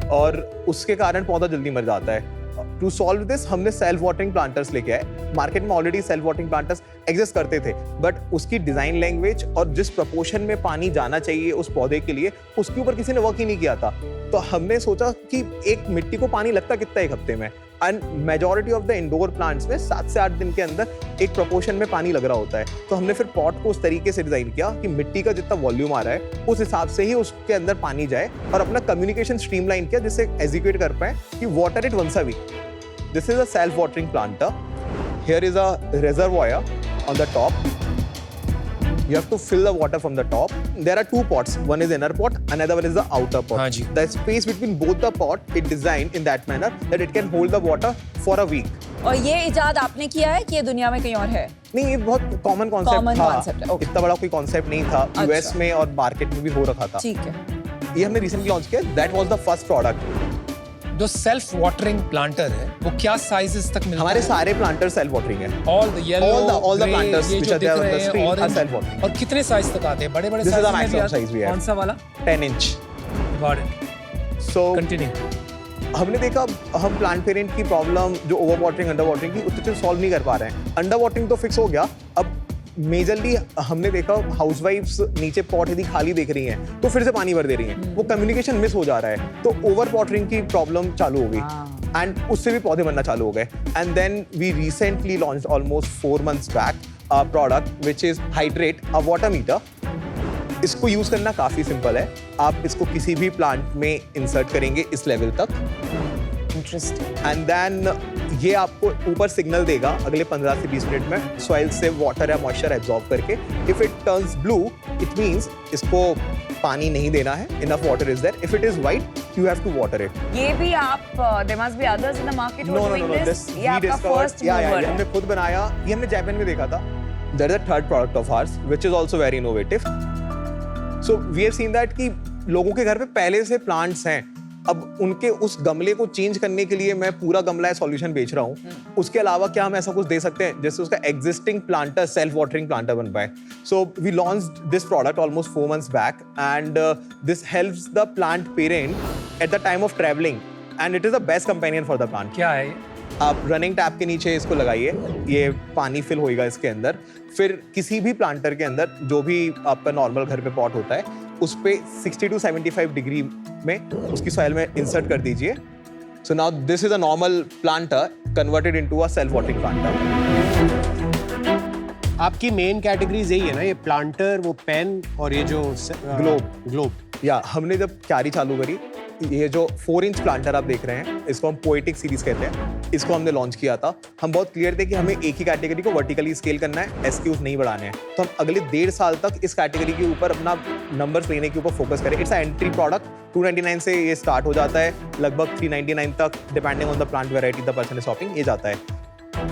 और उसके कारण पौधा जल्दी मर जाता है. टू सॉल्व दिस हमने सेल्फ वाटरिंग प्लांटर्स लेके आए. मार्केट में already self watering planters exist करते थे, बट उसकी डिजाइन लैंग्वेज और जिस प्रपोर्शन में पानी जाना चाहिए उस पौधे के लिए, उसके ऊपर किसी ने वर्क ही नहीं किया था. तो हमने सोचा कि एक मिट्टी को पानी लगता कितना एक हफ्ते में, and majority of the indoor plants में 7 से 8 दिन के अंदर एक प्रपोर्शन में पानी लग रहा होता है. तो हमने फिर पॉट को उस तरीके से डिजाइन किया कि मिट्टी का जितना वॉल्यूम आ रहा है उस हिसाब से ही उसके अंदर पानी जाए, और अपना कम्युनिकेशन स्ट्रीमलाइन किया जिससे एग्जीक्यूट कर पाए कि water it once a week. This is a self watering planter. Here is a reservoir on the top. You have to fill the water from the top. There are 2 pots. One is inner pot, another one is the outer pot. हाँ जी. The space between both the pot is designed in that manner that it can hold the water for a week. और ये इजाद आपने किया है कि ये दुनिया में कहीं और है? नहीं, ये बहुत कॉमन कॉन्सेप्ट Common था. concept है, okay. इतना बड़ा कोई कॉन्सेप्ट नहीं था. यूएस में और मार्केट में भी हो रखा था. ठीक है. ये हमने रिसेंटली लॉन्च किया. That was the first product. जो सेल्फ वाटरिंग प्लांटर है वो क्या साइजेस तक मिलता हमारे है? सारे प्लांटर सेल्फ वाटरिंग है. All the yellow, all the grey, planters ये which जो are दिख there on रहे the हैं, screen are orange, self-watering. और कितने साइज तक आते हैं? बड़े-बड़े This is साइज the में भी maximum आते हैं? size we have. कौन सा वाला? 10 inch. Got it. So Continue. हमने देखा हम प्लांट पेरेंट की प्रॉब्लम जो ओवर वाटरिंग अंडर वाटरिंग की उतने सॉल्व नहीं कर पा रहे हैं. अंडर वाटरिंग तो फिक्स हो गया. अब मेजरली हमने देखा हाउसवाइफ्स नीचे पॉट यदि खाली देख रही हैं तो फिर से पानी भर दे रही हैं. वो कम्युनिकेशन मिस हो जा रहा है, तो ओवर वाटरिंग की प्रॉब्लम चालू हो गई, एंड उससे भी पौधे मरना चालू हो गए. And then we recently launched almost 4 months back a product which is hydrate, a water meter. इसको यूज करना काफी सिंपल है. आप इसको किसी भी प्लांट में इंसर्ट करेंगे इस लेवल तक, इंटरेस्टिंग. एंड देन ये आपको ऊपर सिग्नल देगा अगले 15 से 20 मिनट में सॉइल से वाटर या मॉइस्चर एब्जॉर्ब करके. If it turns blue it means इसको पानी नहीं देना है, enough water is there. If it is white you have to water it. ये भी आप there must be others in the market who no are no doing no this. This ये आपका फर्स्ट ये मूवर हमने है. खुद बनाया. ये हमने जापान में देखा था. There is a third product of ours which is also very innovative. So we have seen that कि लोगों के घर पे पहले से प्लांट्स हैं. अब उनके उस गमले को चेंज करने के लिए मैं पूरा गमला या सॉल्यूशन बेच रहा हूँ. उसके अलावा क्या हम ऐसा कुछ दे सकते हैं जिससे उसका existing planter self watering planter बन पाए. So we launched this product almost 4 months back, and this helps the plant parent at the time of travelling, and it is the best companion for the plant. क्या है ये? आप running tap के नीचे इसको लगाइए, ये पानी फिल होएगा इसके अंदर. फिर किसी भी प्लांटर के अंदर जो भी आपका नॉर्मल घर पे पॉट होता है उस पे 60 to 75 डिग्री में उसकी सॉइल में इंसर्ट कर दीजिए. So now this is a normal planter converted into a self watering planter. आपकी मेन कैटेगरीज यही है ना, ये प्लांटर, वो पेन और ये जो ग्लोब. या हमने जब क्यारी चालू करी, ये जो 4 inch प्लांटर आप देख रहे हैं इसको हम पोएटिक सीरीज कहते हैं. इसको हमने लॉन्च किया था. हम बहुत क्लियर थे कि हमें एक ही कैटेगरी को वर्टिकली स्केल करना है, एसक्यूज नहीं बढ़ाने हैं. तो हम अगले 1.5 साल तक इस कैटेगरी के ऊपर अपना नंबर्स लेने के ऊपर फोकस करें. It's a entry product. 299 से ये स्टार्ट हो जाता है, लगभग 399 तक depending on the plant variety the person is shopping ये जाता है.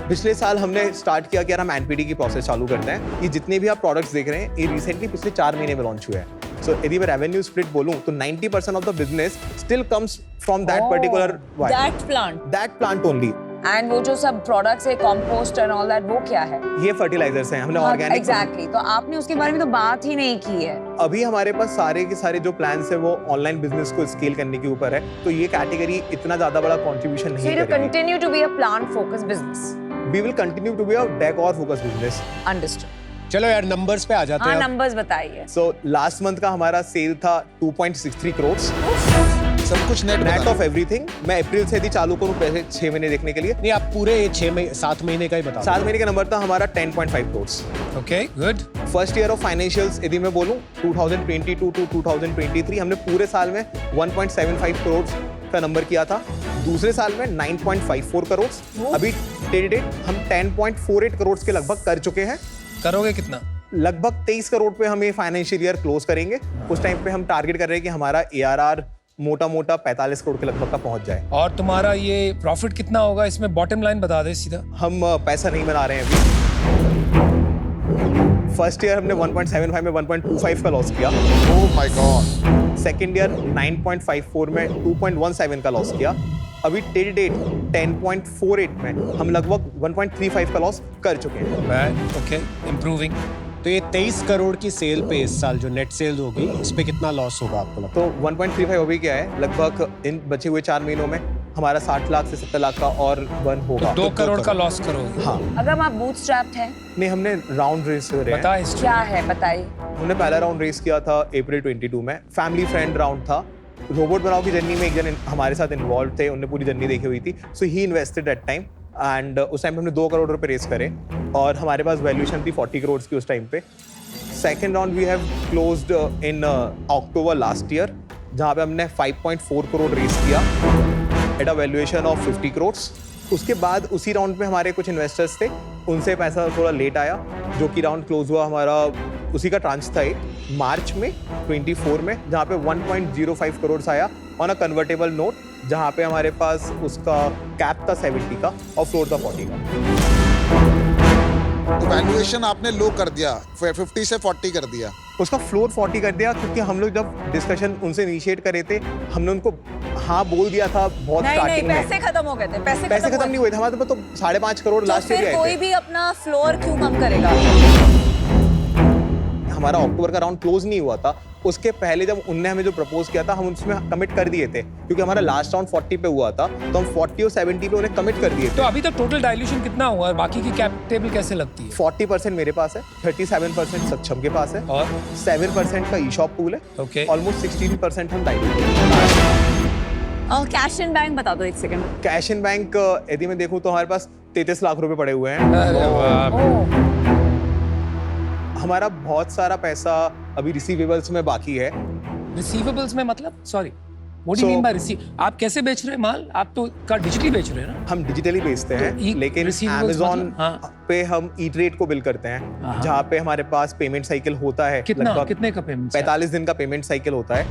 पिछले साल हमने स्टार्ट किया कि यार हम एनपीडी की प्रोसेस चालू करते हैं. ये जितने भी आप प्रोडक्ट्स देख रहे हैं ये रिसेंटली पिछले 4 महीने में लॉन्च हुए हैं. सो यदि मैं रेवेन्यू स्प्लिट बोलूं तो 90% of the business still comes from that particular that plant only. And वो जो सब प्रोडक्ट्स है कंपोस्ट एंड ऑल दैट, वो क्या है? ये फर्टिलाइजर्स हैं. हमने ऑर्गेनिक एग्जैक्टली. तो आपने उसके बारे में तो बात ही नहीं की है. अभी हमारे पास सारे के सारे जो प्लान्स है वो ऑनलाइन बिजनेस को स्केल करने के ऊपर है. तो ये कैटेगरी इतना ज्यादा बड़ा कंट्रीब्यूशन So नहीं you करेगी. continue to be a plant focused business. We will continue to be a decor focused business. Understood. चलो यार नंबर्स पे आ जाते हाँ हैं. नंबर्स बताइए. So last month का हमारा सेल था 2.63 crores. सब कुछ नेट नेट ऑफ एवरीथिंग. मैं अप्रैल से यदि चालू करूं पहले 6 महीने देखने के लिए, नहीं, आप पूरे 7 महीने का ही बता 7 महीने का नंबर था हमारा 10.5 crores. Okay, good. First year of financials यदि मैं बोलूं 2022 टू 2023 हमने पूरे साल में 1.75 करोड़ का नंबर किया था. दूसरे साल में 9.54 करोड़. अभी डेट हम 10.48 करोड़ के लगभग कर चुके हैं. करोगे कितना? लगभग 23 करोड़ पे हम ये फाइनेंशियल ईयर क्लोज करेंगे. उस टाइम पे हम टारगेट कर रहे हैं कि हमारा ARR मोटा 45 करोड़ के लगभग का पहुंच जाए. और तुम्हारा ये प्रॉफिट कितना होगा? इसमें बॉटम लाइन बता दे सीधा. हम पैसा नहीं बना रहे हैं अभी. फर्स्ट ईयर हमने 1.75 में 1.25 का लॉस किया, oh my God. Second year 9.54 में 2.17 का लॉस किया, अभी टिल डेट 10.48 में हम लगभग 1.35 का लॉस कर चुके हैं। Bad. Okay. Improving. तो ये 23 करोड़ की सेल पे इस साल जो नेट सेल होगी, इस पे कितना लॉस होगा आपको लगता तो 1.35 अभी क्या है, लगभग इन बचे हुए 4 महीनों में हमारा 60 लाख से 70 लाख का और बर्न होगा। 2 करोड़ का लॉस करोगे। हाँ, अगर आप बूटस्ट्रैप्ड हैं, नहीं हमने राउंड रेस करे हैं। बता हिस्ट्री। क्या है बताइए। हमने पहला राउंड रेस किया था अप्रैल 22 में, फैमिली फ्रेंड राउंड था। रोबोट बनाओ की जर्नी में एक जन हमारे साथ इन्वॉल्व थे, उन्होंने पूरी जर्नी देखी हुई थी, सो ही इन्वेस्टेड एट टाइम एंड उस टाइम पे हमने 2 करोड़ रुपए रेस करे और हमारे पास वैल्यूएशन थी 40 करोड़ की उस टाइम पे। Second round we have closed in October last year, जहाँ पे हमने 5.4 करोड़ रेस किया at a valuation of 50 crore. उसके बाद उसी राउंड में हमारे कुछ इन्वेस्टर्स थे, उनसे पैसा थोड़ा लेट आया, जो कि राउंड क्लोज हुआ हमारा उसी का ट्रांच था एक मार्च में 24 में, जहाँ पे 1.05 करोड़ आया ऑन अ कन्वर्टेबल नोट, जहाँ पे हमारे पास उसका कैप था 70 का और फ्लोर था 40 का। तो वैल्यूएशन आपने लो कर दिया, 50 से 40 कर दिया। उसका फ्लोर 40 कर दिया क्योंकि हम लोग जब डिस्कशन उनसे इनिशिएट करे थे, हमने उनको हाँ बोल दिया था बहुत नहीं स्टार्टिंग में। पैसे खत्म हो गए थे, पैसे खत्म नहीं हुए थे हमारे पास, तो 5.5 करोड़ तो लास्ट ईयर फिर आए कोई थे। भी अपना फ्लोर क्यों कम करेगा? हमारा अक्टूबर का राउंड क्लोज नहीं हुआ था, उसके पहले जब उनने हमें जो प्रपोज किया था हम उसमें कमिट कर दिए थे, क्योंकि हमारा लास्ट राउंड 40 पे हुआ था, तो हम 40 और 70 पे उन्हें कमिट कर दिए तो थे। अभी तक टोटल डाइल्यूशन कितना हुआ और बाकी की कैप टेबल कैसे लगती है? 40% मेरे पास है, 37% सक्षम के पास है और 7% का ई-शॉप पूल है, ओके। ऑलमोस्ट 16% हम डाइल्यूट। और कैश इन बैंक बता दो एक सेकंड। कैश इन बैंक यदि मैं देखूं तो हमारे पास 33 लाख रुपए पड़े हुए हैं। अरे वाह। हमारा बहुत सारा पैसा अभी रिसीवेबल्स में बाकी है। रिसीवेबल्स में मतलब sorry what do you So- mean by receive? आप कैसे बेच रहे हैं माल? आप तो का डिजिटली बेच रहे हैं ना? हम डिजिटली बेचते हैं, तो लेकिन receivables Amazon मतलब? हाँ। पे हम ई ट्रेड को बिल करते हाँ। हैं, जहाँ पे हमारे पास पेमेंट साइकिल होता है कितना कितने का पेमेंट? 45 दिन का पेमेंट साइकिल होता है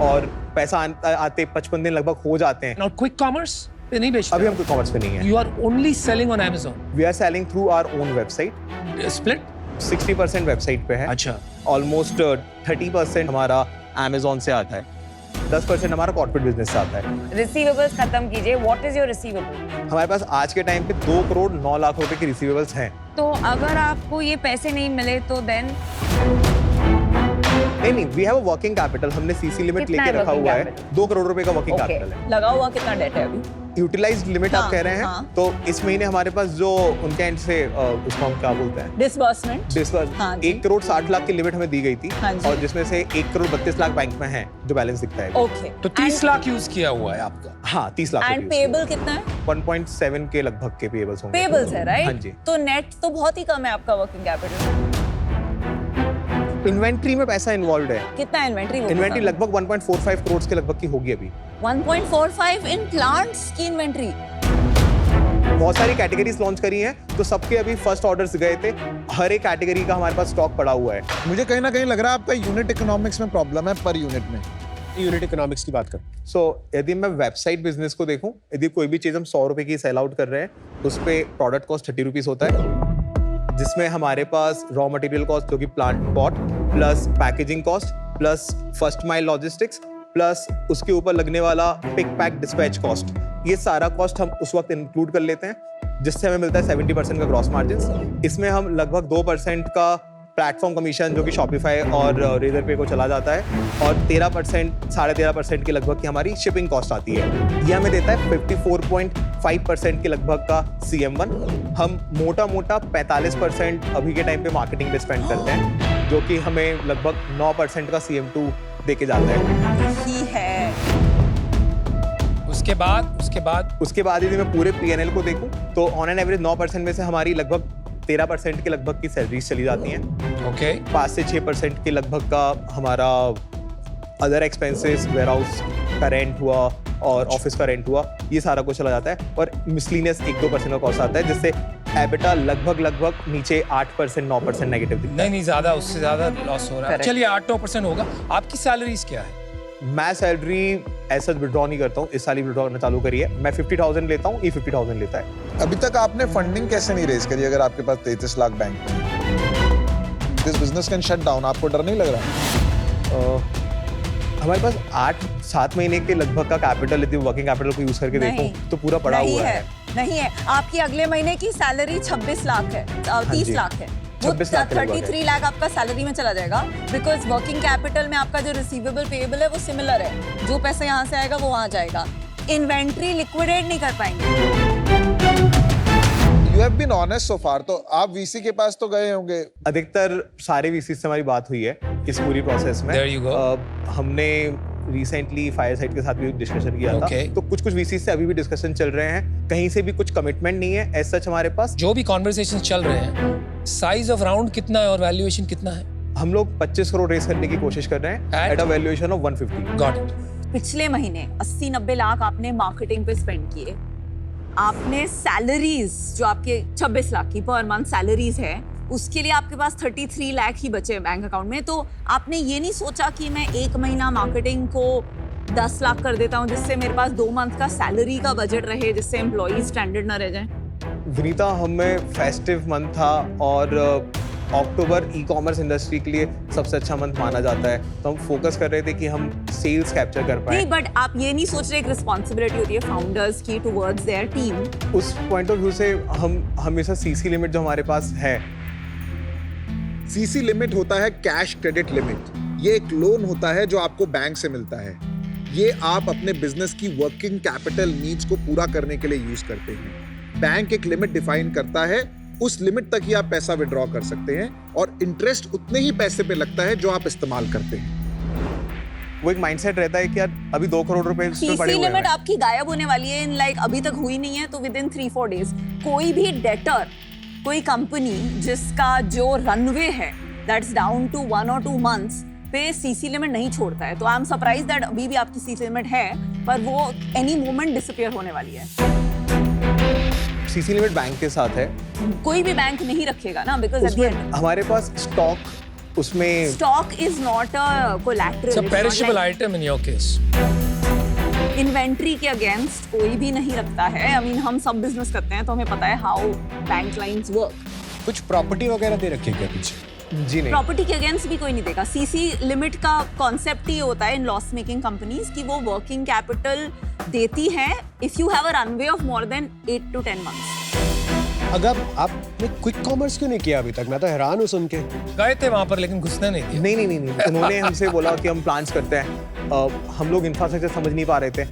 और पैसा आते 55 दिन लगभग हो जाते हैं। नॉट क्विक कॉमर्स पे नहीं बेचते? अभी हम कोई कॉमर्स पे नहीं है। You are only selling on Amazon? We are selling through our own website. Split 60% website पे है, अच्छा। ऑलमोस्ट 30% हमारा Amazon से आता है, 10% हमारा कॉर्पोरेट बिजनेस से आता है। रिसीवेबल्स खत्म कीजिए, व्हाट इज योर रिसीवेबल? हमारे पास आज के टाइम पे 2 करोड़ 9 लाख रुपए की रिसीवेबल्स हैं। तो अगर आपको ये पैसे नहीं मिले तो देन नहीं, we have a working capital, हमने सीसी लिमिट कितना लेके है रखा working हुआ है, capital? 2 करोड़ रुपए का वर्किंग Okay. कैपिटल है। लगा हुआ कितना डेट है अभी? यूटिलाइज्ड लिमिट आप हाँ, कह रहे हैं, हाँ। तो इस महीने हमारे पास जो उनके एंड से उसको हम क्या बोलते हैं, डिसबर्समेंट। डिसबर्स हाँ जी। 1 करोड़ 60 लाख की लिमिट हमें दी गई थी, हाँ जी। और जिसमें से 1 करोड़ 32 लाख बैंक में है जो बैलेंस दिखता है। ओके। तो 30 लाख यूज किया हुआ है आपका। हाँ, 30 लाख एंड पेबल कितना है? 1.7 के लगभग के पेबल्स होंगे। पेबल्स है राइट? हाँ जी। तो नेट तो बहुत ही कम है आपका वर्किंग कैपिटल। इन्वेंट्री में पैसा इन्वॉल्व है। कितना इन्वेंट्री? इन्वेंट्री लगभग 1.45 करोड़ के लगभग की होगी अभी। 1.45 इन प्लांट्स की इन्वेंट्री। बहुत सारी कैटेगरीज लॉन्च करी हैं, तो सबके अभी फर्स्ट ऑर्डर्स गए थे, हर एक कैटेगरी का हमारे पास स्टॉक पड़ा हुआ है। मुझे कहीं ना कहीं लग रहा है आपका यूनिट इकोनॉमिक्स में प्रॉब्लम है, पर यूनिट में। यूनिट इकोनॉमिक्स की बात कर। सो यदि मैं वेबसाइट बिजनेस को देखूं, यदि कोई भी चीज हम 100 रुपए की सेल आउट कर रहे हैं, तो उस पे प्रोडक्ट कॉस्ट 30 रुपीज होता है, जिसमें हमारे पास रॉ मटेरियल कॉस्ट जो कि plant pot plus packaging cost plus first mile logistics plus उसके ऊपर लगने वाला पिक पैक डिस्पैच कॉस्ट, ये सारा कॉस्ट हम उस वक्त इंक्लूड कर लेते हैं, जिससे हमें मिलता है 70% का ग्रॉस मार्जिन। इसमें हम लगभग 2% का प्लेटफॉर्म कमीशन जो कि शॉपिफाई और रेजर पे को चला जाता है, और 13% 13.5% के लगभग की हमारी शिपिंग कॉस्ट आती है। ये हमें देता है 54.5% के लगभग का CM1। हम मोटा मोटा 45% अभी के टाइम पे मार्केटिंग पे स्पेंड करते हैं, जो कि हमें लगभग 9% का CM2 देके जाता है। ही है। उसके बाद यदि मैं पूरे P&L को देखूं तो ऑन एन एवरेज 9% में से हमारी लगभग 13% के लगभग की सैलरीज चली जाती हैं। ओके 5 से 6% के लगभग का हमारा अदर एक्सपेंसेस, वेयरहाउस का रेंट हुआ और ऑफिस का रेंट हुआ, ये सारा कुछ चला जाता है, और मिसलिनियस 1-2% का कॉस्ट आता है, जिससे एबिटा लगभग नीचे 8% 9% नेगेटिव दिखता है। नहीं ज्यादा, उससे ज्यादा लॉस हो रहा है। Correct. चलिए 8-9% होगा। आपकी सैलरीज क्या है? मैं सैलरी ऐसा विड्रॉ नहीं करता हूँ, इस साल ही विड्रॉ करना चालू करी है। मैं 50,000 लेता हूँ, ये 50,000 लेता है। अभी तक आपने फंडिंग कैसे नहीं रेज करी अगर आपके पास 33 लाख बैंक में? This business can shut down, आपको डर नहीं लग रहा? हमारे पास 8-7 महीने के लगभग का कैपिटल, यदि वर्किंग कैपिटल को यूज करके नहीं, देखो तो पूरा पड़ा नहीं हुआ है, है। नहीं है। आपकी अगले महीने की सैलरी 26 लाख है, 30 जी। लाख है। वो 26 लाख के लगभग है। 33 लाख आपका सैलरी में चला जाएगा, बिकॉज वर्किंग कैपिटल में आपका जो रिसीवेबल पेएबल है वो सिमिलर है। जो पैसा यहाँ से आएगा वो वहाँ जाएगा। इन्वेंट्री लिक्विडेट नहीं कर पाएंगे। You have been honest so far, तो आप वीसी के पास तो गए होंगे? अधिकतर सारे वीसी से हमारी बात हुई है इस पूरी प्रोसेस में। There you go. हमने रिसेंटली फायरसाइट के साथ भी डिस्कशन किया Okay. था, तो कुछ वीसी से अभी भी डिस्कशन चल रहे हैं। कहीं से भी कुछ कमिटमेंट नहीं है एज सच हमारे पास। जो भी कॉन्वर्सेशन चल रहे हैं, साइज ऑफ राउंड कितना है और वैल्यूएशन कितना है? हम लोग 25 करोड़ रेस करने की कोशिश कर रहे हैं At? Eight a valuation of 150। Got it. पिछले महीने 80-90 लाख आपने मार्केटिंग पे स्पेंड किए। आपने सैलरीज जो आपके 26 लाख की पर मंथ सैलरीज है, उसके लिए आपके पास 33 लाख ही बचे बैंक अकाउंट में। तो आपने ये नहीं सोचा कि मैं 1 महीना मार्केटिंग को 10 लाख कर देता हूँ, जिससे मेरे पास 2 मंथ का सैलरी का बजट रहे, जिससे एम्प्लॉइज स्टैंडर्ड ना रह जाए? विनीता, हमें फेस्टिव मंथ था और अक्टूबर ई कॉमर्स इंडस्ट्री के लिए सबसे अच्छा मंथ माना जाता है, तो हम फोकस कर रहे थे कि हम सेल्स कैप्चर कर पाए। नहीं, बट आप ये नहीं सोच रहे, एक रिस्पॉन्सिबिलिटी होती है फाउंडर्स की टुवर्ड्स देयर टीम। उस पॉइंट ऑफ व्यू से हम हमेशा सीसी लिमिट जो हमारे पास है, सीसी लिमिट होता है कैश क्रेडिट लिमिट। ये एक लोन होता है जो आपको बैंक से मिलता है। ये आप अपने बिजनेस की वर्किंग कैपिटल नीड्स को पूरा करने के लिए यूज करते हैं। बैंक एक लिमिट डिफाइन करता है, उस लिमिट तक ही आप पैसा विड्रॉ कर सकते हैं और इंटरेस्ट उतने ही पैसे पे लगता है जो आप इस्तेमाल करते हैं। वो एक माइंडसेट रहता है कि यार अभी 2 करोड़ रुपए उसमें पड़े सीसी हुए लिमिट हैं। आपकी गायब होने वाली है इन अभी तक हुई नहीं है, तो विद इन 3-4 डेज कोई भी डेटर, कोई कंपनी जिसका जो रनवे है that's down to 1 or 2 months पे सीसी लिमिट नहीं छोड़ता है। तो आई एम सरप्राइज दैट अभी भी आपकी सीसी लिमिट है, पर वो एनी मोमेंट डिसअपीयर होने वाली है। सीसी लिमिट बैंक के साथ है, कोई भी बैंक नहीं रखेगा ना, बिकॉज उसमें हमारे पास स्टॉक, उसमें stock is not a collateral. It's a perishable item in your case. Inventory के अगेंस्ट कोई भी नहीं रखता है। आई मीन हम सब बिजनेस करते हैं तो हमें पता है हाउ बैंक लाइंस वर्क। कुछ प्रॉपर्टी वगैरह दे रखी है क्या पीछे? जी नहीं। प्रॉपर्टी के अगेंस्ट भी कोई नहीं देगा। सीसी लिमिट का कॉन्सेप्ट ये होता है इन लॉस मेकिंग कंपनीज कि वो वर्किंग कैपिटल देती है if you have a runway of more than 8 to 10 months। अगर आपने क्विक कॉमर्स क्यों नहीं किया अभी तक? मैं तो हैरान हूँ सुन के। गए थे वहां पर लेकिन घुसने नहीं दिया। नहीं, उन्होंने हमसे बोला कि हम प्लान्स करते हैं। हम लोग इंफ्रास्ट्रक्चर समझ नहीं पा रहे थे,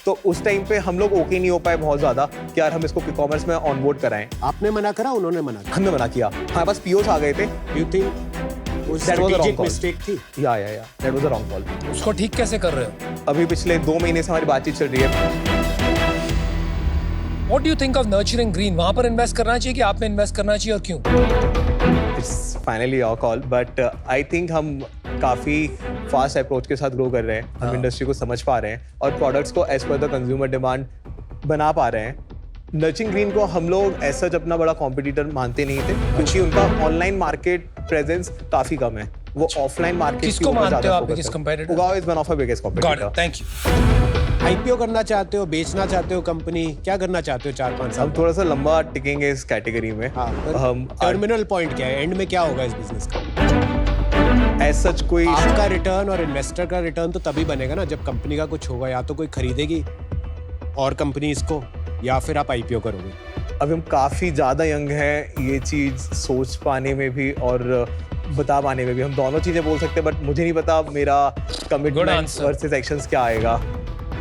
तो उस टाइम पे हम लोग ओके नहीं हो पाए बहुत ज्यादा कि यार हम इसको क्विक कॉमर्स में ऑनबोर्ड कराएं। आपने मना करा, उन्होंने मना करा? हमने मना किया। हमारे पास पीओस आ गए थे। यू थिंक वो That was a wrong strategic call. Mistake थी? या that was a wrong call. उसको ठीक कैसे कर रहे हो? अभी पिछले 2 महीने से हमारी बातचीत चल रही है। What do you think of nurturing green? वहां पर इन्वेस्ट करना चाहिए कि आप में इन्वेस्ट करना चाहिए और क्यों? It's finally your call, but I think हम काफी फास्ट अप्रोच के साथ ग्रो कर रहे हैं। हम इंडस्ट्री को समझ पा रहे हैं और प्रोडक्ट्स को as per the consumer demand बना पा रहे हैं। नर्चरिंग ग्रीन को हम लोग ऐसा अपना बड़ा कॉम्पिटिटर मानते नहीं थे, क्योंकि उनका ऑनलाइन मार्केट प्रेजेंस काफी कम है। वो ऑफलाइन मार्केट किसको मानते हो आप biggest competitor? Ugao is one of our biggest Got competitor. it. Thank you. IPO करना चाहते हो, बेचना चाहते हो कंपनी, क्या करना चाहते हो 4-5 साल? हम थोड़ा सा लंबा टिकेंगे इस कैटेगरी में। हम टर्मिनल पॉइंट क्या है? एंड में क्या होगा इस बिजनेस का? एज सच कोई आपका रिटर्न और इन्वेस्टर का रिटर्न तो तभी बनेगा ना जब कंपनी का कुछ होगा। या तो कोई खरीदेगी और कंपनी इसको, या फिर आप आईपीओ करोगे। अभी हम काफी ज्यादा यंग हैं ये चीज सोच पाने में भी और बता पाने में भी। हम दोनों चीजें बोल सकते हैं, बट मुझे नहीं पता मेरा कमिटमेंट answer. वर्सेस एक्शंस क्या आएगा।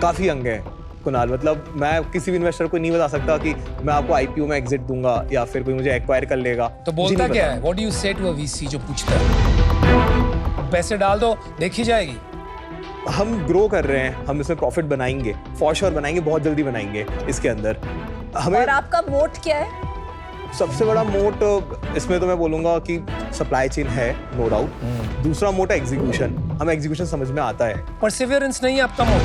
काफी यंग है कुणाल, मतलब मैं किसी भी इन्वेस्टर को नहीं बता सकता कि मैं आपको आईपीओ में एग्जिट दूंगा या फिर कोई मुझे एक्वायर कर लेगा। तो मुझे बोलता नहीं क्या पता। है? What do you say to a VC जो पूछता है? पैसे डाल दो, देखी जाएगी। हम ग्रो कर रहे हैं, हम इसमें प्रॉफिट बनाएंगे, फॉर श्योर बनाएंगे, बहुत जल्दी बनाएंगे इसके अंदर। हमें और आपका मोट क्या है? सबसे बड़ा मोट इसमें तो मैं बोलूंगा कि सप्लाई चेन है, नो डाउट। दूसरा मोट है एग्जीक्यूशन। हमें एग्जीक्यूशन समझ में आता है। परसिवियरेंस नहीं है आपका मोड।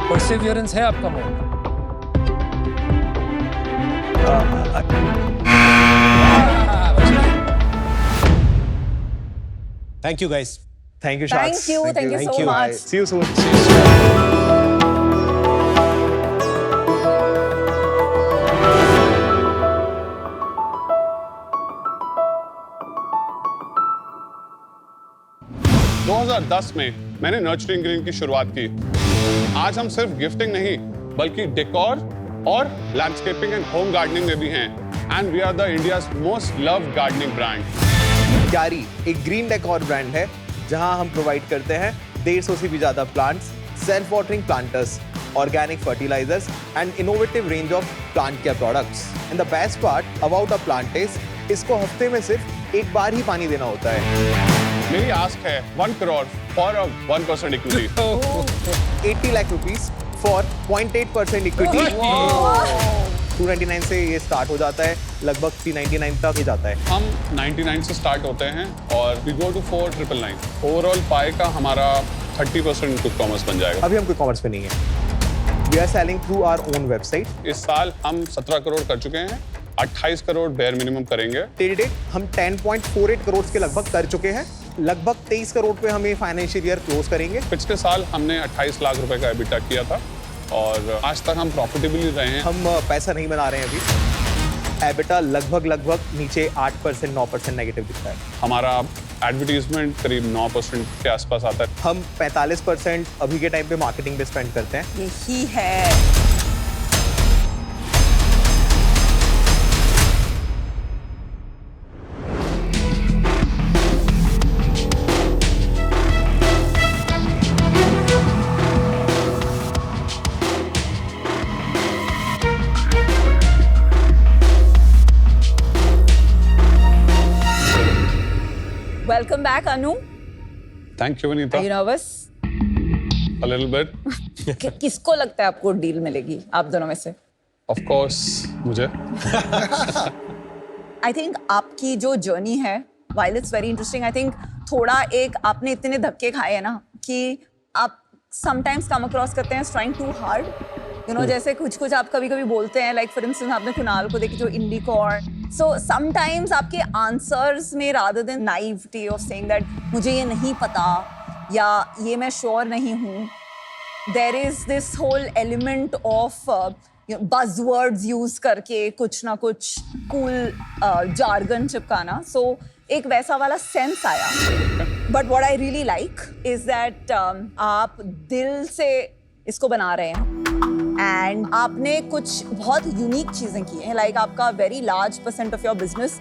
परसिवियरेंस है आपका mode. Thank you guys. Thank you Thank you so Thank you. much. See you soon. 2010 में मैंने नर्चरिंग ग्रीन की शुरुआत की। आज हम सिर्फ गिफ्टिंग नहीं बल्कि डेकोर और लैंडस्केपिंग एंड होम गार्डनिंग में भी हैं। And we are the India's most loved gardening brand. Kyari एक ग्रीन डेकोर ब्रांड है जहां हम प्रोवाइड करते हैं 150 से भी ज्यादा plants, self watering planters, organic fertilisers and innovative range of plant care products. And the best part about a plant is इसको हफ्ते में सिर्फ एक बार ही पानी देना होता है। मेरी आस्क है 1 crore for a 1% equity. 80 lakh rupees for 0.8% equity. 299 से ये स्टार्ट हो जाता है, लगभग 399 तक ही जाता है। हम 99 से स्टार्ट होते हैं और वी गो टू 4999। ओवरऑल पाई का हमारा 30% क्विक कॉमर्स बन जाएगा। अभी हम कोई कॉमर्स पे नहीं है। We are selling through our own website. इस साल हम 17 करोड़ कर चुके हैं, 28 करोड़ बेयर मिनिमम करेंगे। टिल डेट हम 10.48 करोड़ के लगभग कर चुके हैं। लगभग 23 करोड़ पे हम ये फाइनेंशियल ईयर क्लोज करेंगे। पिछले साल हमने 28 लाख रुपए का एबिटा किया था और आज तक हम प्रॉफिटेबल ही रहे हैं। हम पैसा नहीं बना रहे हैं अभी। एबिटा लगभग नीचे 8% 9% नेगेटिव दिखता है। हमारा एडवर्टीजमेंट करीब 9% के आसपास आता है। हम 45% अभी के टाइम पे मार्केटिंग पे स्पेंड करते हैं। यही है। Welcome back, Anu. Thank you Vanita. Are you nervous? A little bit। किसको लगता है आपको डील मिलेगी आप दोनों में से? Of course मुझे। I think आपकी जो जर्नी है, while it's very interesting, I think थोड़ा एक आपने इतने धक्के खाए हैं ना कि आप sometimes come across करते हैं trying too hard. You know, जैसे कुछ आप कभी-कभी बोलते हैं, like for instance आपने कुणाल को देखी जो इंडिकॉर्न। So sometimes आपके answers में rather than naivety of saying that मुझे ये नहीं पता या ये मैं sure नहीं हूँ, there is this whole element of buzzwords use करके कुछ ना कुछ cool jargon चिपकाना। So एक वैसा वाला sense आया। But what I really like is that आप दिल से इसको बना रहे हैं एंड आपने कुछ बहुत यूनिक चीजें की हैं। लाइक आपका very large percent of your business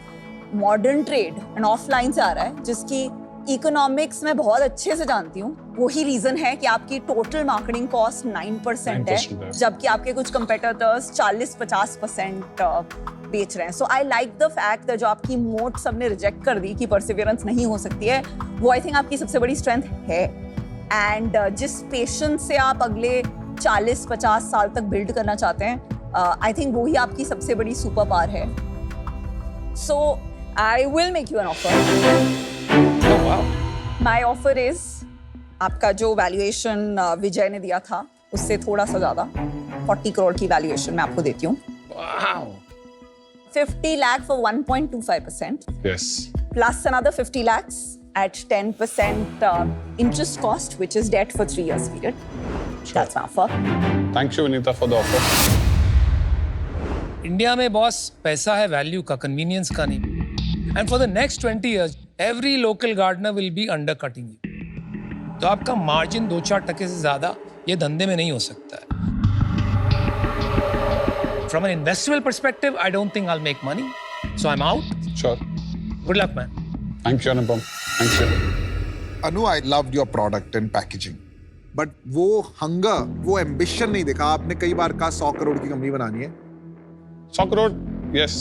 modern trade and offline से आ रहा है, जिसकी इकोनॉमिक्स में बहुत अच्छे से जानती हूँ। वही रीजन है कि आपकी टोटल मार्केटिंग कॉस्ट 9% है, जबकि आपके कुछ कंपेटिटर्स 40-50% बेच रहे हैं। So I like the fact that जो आपकी मोट सबने रिजेक्ट कर दी कि परसिवियरेंस नहीं हो सकती है, वो आई थिंक आपकी सबसे बड़ी स्ट्रेंथ है। एंड जिस पेशेंस से आप अगले 40-50 साल तक बिल्ड करना चाहते हैं, आई थिंक वही आपकी सबसे बड़ी सुपर पावर है। So I will make you an offer. My offer is आपका जो वैल्यूएशन विजय ने दिया था उससे थोड़ा सा ज्यादा 40 करोड़ की वैल्यूएशन मैं आपको देती हूँ। 50 lakh for 1.25%. Yes। Plus another 50 lakhs at 10% interest cost, which is debt for 3 years period. That's my offer. Thank you Vineeta for the offer। India में बॉस पैसा है वैल्यू का, कन्वीनियंस का नहीं। And for the next 20 years every local gardener will be undercutting you. तो आपका margin 2-4% से ज्यादा ये धंधे में नहीं हो सकता है। From an investable perspective, I don't think I'll make money, so I'm out. Sure। Good luck, man. Thank you Anupam. Thank you। Anu, I loved your product and packaging. But वो हंगर, वो ambition नहीं देखा। आपने कई बार कहा 100 करोड़ की company बनानी है। 100 करोड़, yes,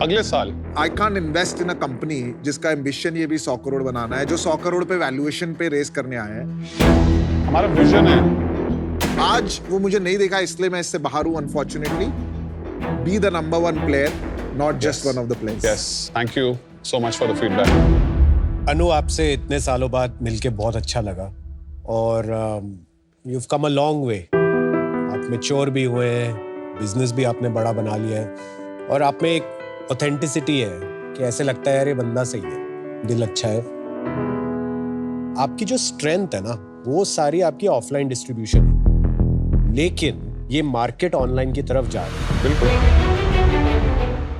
अगले साल। I can't invest in a company जिसका एम्बिशन ये भी 100 करोड़ बनाना है, जो 100 करोड़ पे वैल्यूएशन पे रेस करने आया है। हमारा विजन है। आज वो मुझे नहीं देखा, इसलिए मैं इससे बाहर हूँ unfortunately. Be the number one player, not just one of the players. Yes, thank you so much for the feedback। अनु, आपसे इतने सालों बाद मिलके बहुत अच्छा लगा और you've come a long way। आप मैच्योर भी हुए हैं, बिजनेस भी आपने बड़ा बना लिया है और आप में एक ऑथेंटिसिटी है कि ऐसे लगता है यार ये बंदा सही है, दिल अच्छा है। आपकी जो स्ट्रेंथ है ना, वो सारी आपकी ऑफलाइन डिस्ट्रीब्यूशन है, लेकिन ये मार्केट ऑनलाइन की तरफ जा रही है। बिल्कुल।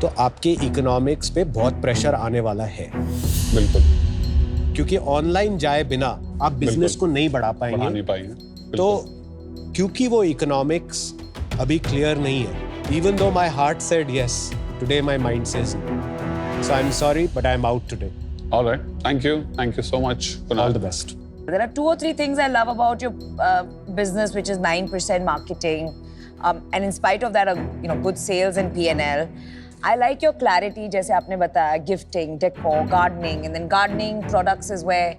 तो आपके इकोनॉमिक्स पे बहुत प्रेशर आने वाला है। बिल्कुल। क्योंकि ऑनलाइन जाए बिना आप बिजनेस को नहीं बढ़ा बढ़ा नहीं पाएंगे। पाएंगे। तो क्योंकि वो इकोनॉमिक्स अभी क्लियर नहीं है, even though my heart said yes, today my mind says no, so I am sorry but I am out today. Alright, thank you so much, Kunal. All the best. There are 2 or 3 things I love about your business, which is 9% marketing, and in spite of that, good sales and P&L. I like your clarity, जैसे आपने बताया, gifting, decor, gardening, and then gardening products is where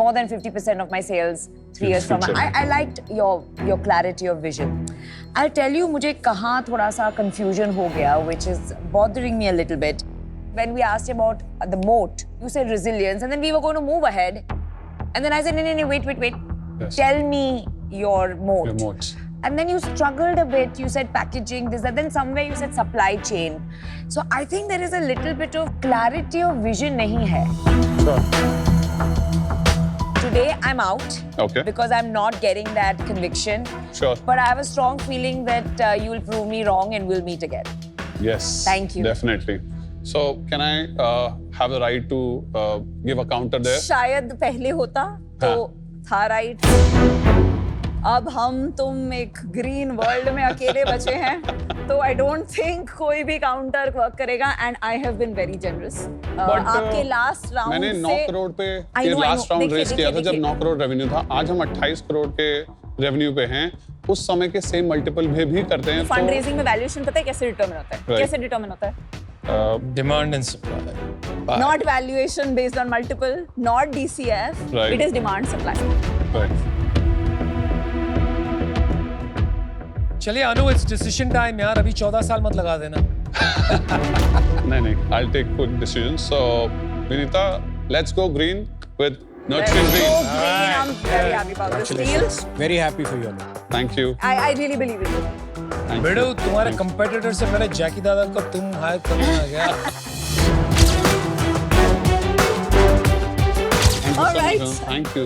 more than 50% of my sales 3 years from now. I liked your clarity of vision. I'll tell you, मुझे कहाँ थोड़ा सा confusion हो गया, which is bothering me a little bit. When we asked about the moat, you said resilience, and then we were going to move ahead. And then I said, no, wait. Yes. Tell me your moat. Your moats. And then you struggled a bit. You said packaging, this, that. Then somewhere you said supply chain. So I think there is a little bit of clarity of vision nahi hai. Sure. Today I'm out. Okay. Because I'm not getting that conviction. Sure. But I have a strong feeling that you will prove me wrong and we'll meet again. Yes. Thank you. Definitely. So can I have the right to give a counter there? शायद पहले होता तो था right. अब हम तुम एक green world में अकेले बचे हैं, तो आई डोंट थिंक कोई भी काउंटर वर्क करेगा। And I have been very generous. आपके लास्ट राउंड मैंने 9 करोड़ पे लास्ट राउंड रेस किया था जब 9 करोड़ रेवेन्यू था। आज हम 28 करोड़ के रेवेन्यू पे हैं। उस समय के सेम मल्टीपल भी करते हैं। फंड रेजिंग में वैल्यूएशन पता है कैसे डिटरमिन होता है? Right. कैसे डिटरमिन होता है? Demand and supply. Not valuation based on multiple, not DCF. Right. It is demand supply. Right. चलिए अनु, it's decision time यार, अभी 14 साल मत लगा देना। नहीं, I'll take good decisions. So, Vinita, let's go green with nurturing So green. green, I'm very happy about this deal. Very happy for you Anu. Thank you. I really believe in you. Thank Bero, you. तुम्हारे Thank you. Competitor से पहले जैकी दादा को तुम higher करना आ गया। All right. Thank you.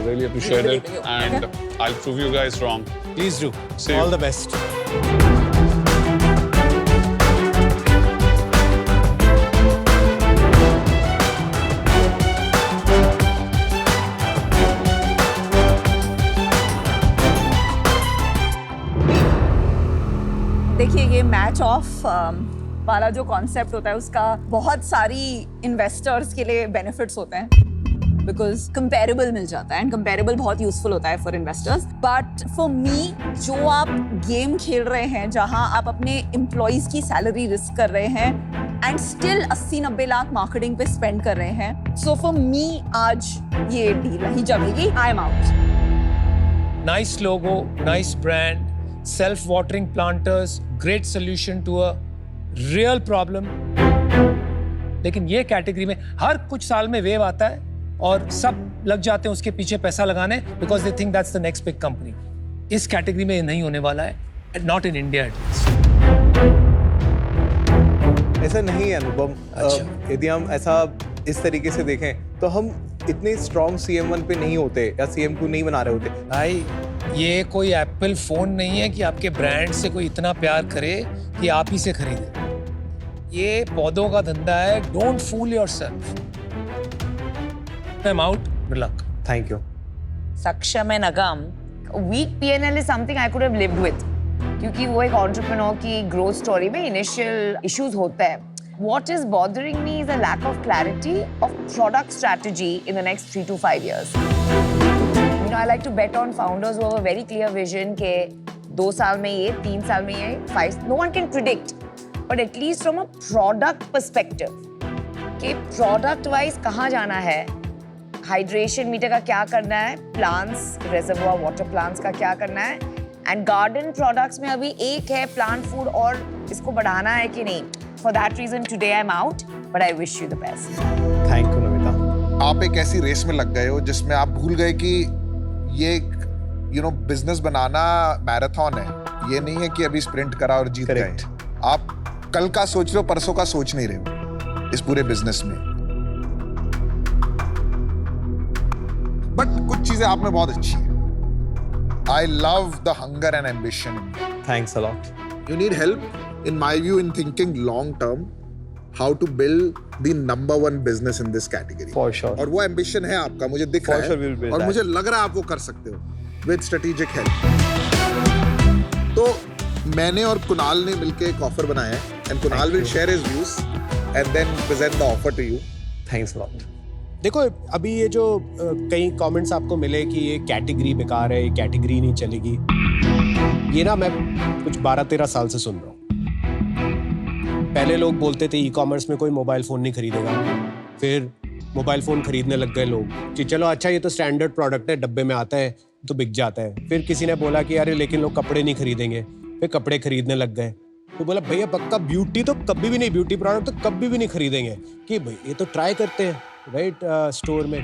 Really appreciate Really it. believe you. And I'll prove you guys wrong. Please do, See you. All the best. देखिए, ये मैच ऑफ वाला जो कॉन्सेप्ट होता है उसका बहुत सारी इन्वेस्टर्स के लिए बेनिफिट्स होते हैं, बिकॉज कंपेरेबल मिल जाता है एंड कंपेरेबल बहुत यूजफुल होता है for investors. But for me, जो आप गेम खेल रहे हैं जहां आप अपने एम्प्लॉइज की सैलरी रिस्क कर रहे हैं एंड स्टिल 80-90 लाख मार्केटिंग पे स्पेंड कर रहे हैं, सो फॉर मी आज ये डील नहीं जमेगी। I am out. Nice logo, nice brand, self-watering planters, great solution to a real problem. लेकिन ये कैटेगरी में हर कुछ साल में वेव आता है और सब लग जाते हैं उसके पीछे पैसा लगाने, because they think that's the next big company. इस कैटेगरी में ये नहीं होने वाला है, not in India at least. ऐसा नहीं है अनुपम। अच्छा। यदि हम ऐसा इस तरीके से देखें तो हम इतने स्ट्रॉन्ग CM1 पे नहीं होते या CM2 नहीं बना रहे होते। भाई, ये कोई एप्पल फोन नहीं है कि आपके ब्रांड से कोई इतना प्यार करे कि आप ही से खरीदे। ये पौधों का धंधा है। Don't fool yourself. I am out. Good luck. Thank you. Saksham and Agam, weak P&L is something I could have lived with, क्योंकि वो एक entrepreneur की growth story में initial issues होते हैं। What is bothering me is a lack of clarity of product strategy in the next 3 to 5 years. I like to bet on founders who have a very clear vision के 2 साल में ये, 3 साल में ये, 5, no one can predict, but at least from a product perspective, कि product wise कहाँ जाना है, हाइड्रेशन मीटर का क्या करना है, प्लांट्स, रेजर्वोयर वाटर प्लांट्स का क्या करना है, एंड गार्डन प्रोडक्ट्स में अभी एक है प्लांट फूड और इसको बढ़ाना है कि नहीं। For that reason today I am out, but I wish you the best. Thank you Namita. आप एक ऐसी रेस में लग गए हो जिसमें आप भूल गए कि ये बिजनेस बनाना मैराथन है, ये नहीं है कि अभी स्प्रिंट करा और जीत गए। आप कल का सोच रहे हो, परसों का सोच नहीं रहे हो इस पूरे बिजनेस में। बट कुछ चीजें आप में बहुत अच्छी है। I love the hunger and ambition. Thanks a lot. You need help, in my view, in thinking long term. How to build the number 1 business in this category. For sure. और वो ambition है आपका, मुझे दिख For रहा sure we'll है build और that. मुझे लग रहा है आप वो कर सकते हो विद स्ट्रेटेजिक हेल्प। तो मैंने और कुणाल ने मिलके एक ऑफर बनाया है and Kunal will share his views and then present the offer to you. Thanks a lot. देखो अभी ये जो कई कमेंट्स आपको मिले कि ये कैटेगरी बेकार है, ये कैटेगरी नहीं चलेगी, ये ना मैं कुछ 12-13 साल से सुन रहा हूँ। पहले लोग बोलते थे ई कॉमर्स में कोई मोबाइल फ़ोन नहीं खरीदेगा, फिर मोबाइल फ़ोन खरीदने लग गए लोग कि चलो अच्छा ये तो स्टैंडर्ड प्रोडक्ट है, डब्बे में आता है तो बिक जाता है। फिर किसी ने बोला कि अरे लेकिन लोग कपड़े नहीं खरीदेंगे, फिर कपड़े खरीदने लग गए। तो बोला भैया पक्का ब्यूटी तो कभी भी नहीं, ब्यूटी प्रोडक्ट तो कभी भी नहीं खरीदेंगे कि भाई ये तो ट्राई करते हैं राइट स्टोर में,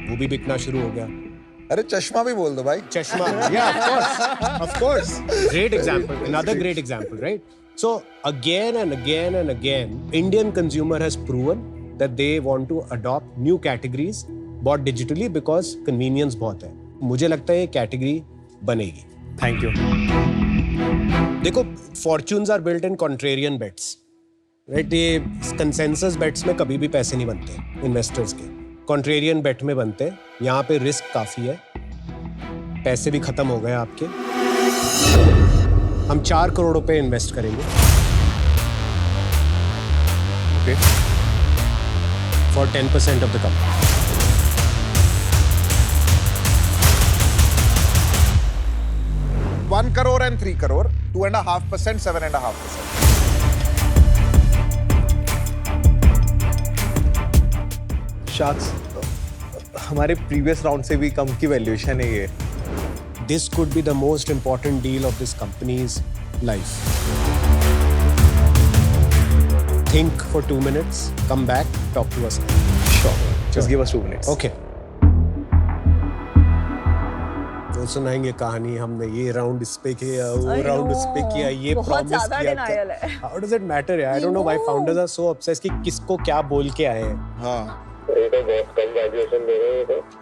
वो भी बिकना शुरू हो गया। अरे चश्मा भी बोल दो भाई। चश्मा, yeah, of course. Great example, another great example, right? So again and again and again, Indian consumer has proven that they want to adopt new categories, bought digitally because convenience बहुत है। मुझे लगता है ये कैटेगरी बनेगी। Thank you. देखो fortunes are built in contrarian bets, right? ये consensus bets में कभी भी पैसे नहीं बनते इन्वेस्टर्स के, कॉन्ट्रेरियन बेट में बनते हैं। यहाँ पे रिस्क काफी है, पैसे भी खत्म हो गए आपके। हम 4 करोड़ रुपए इन्वेस्ट करेंगे for 10% of the company. 1 crore and 3 crore, 2.5%, 7.5%. Sharks हमारे प्रीवियस राउंड से भी कम की वैल्यूएशन है ये। This could be the most important deal of this company's life. Think for 2 minutes, come back, talk to us. Sure. Just give us 2 minutes. Okay. तो सुनाएंगे कहानी, हमने ये राउंड इस पे किया, वो राउंड उस पे किया, ये बहुत प्रॉमिस ज्यादा किया। denial है। How does it matter? I don't know why founders are so obsessed कि किसको क्या बोल के आए हैं।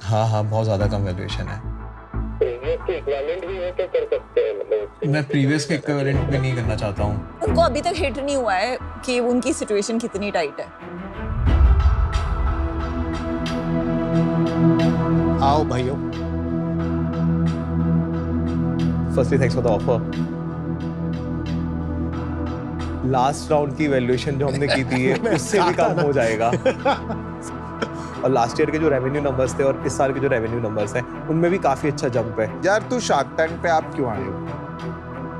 हाँ हाँ बहुत ज़्यादा कम वैल्यूएशन है। मैं प्रीवियस के इक्विवेलेंट में नहीं करना चाहता हूँ। उनको अभी तक हिट नहीं हुआ है कि उनकी सिचुएशन कितनी टाइट है। आओ भाइयों। Firstly thanks for the offer. Last round की वैल्यूएशन जो हमने की थी उससे भी कम हो जाएगा। और लास्ट ईयर के जो रेवेन्यू नंबर्स थे और इस साल के जो रेवेन्यू नंबर्स हैं उनमें भी काफी अच्छा जंप है। यार तू शार्क टैंक पे आप क्यों आए हो?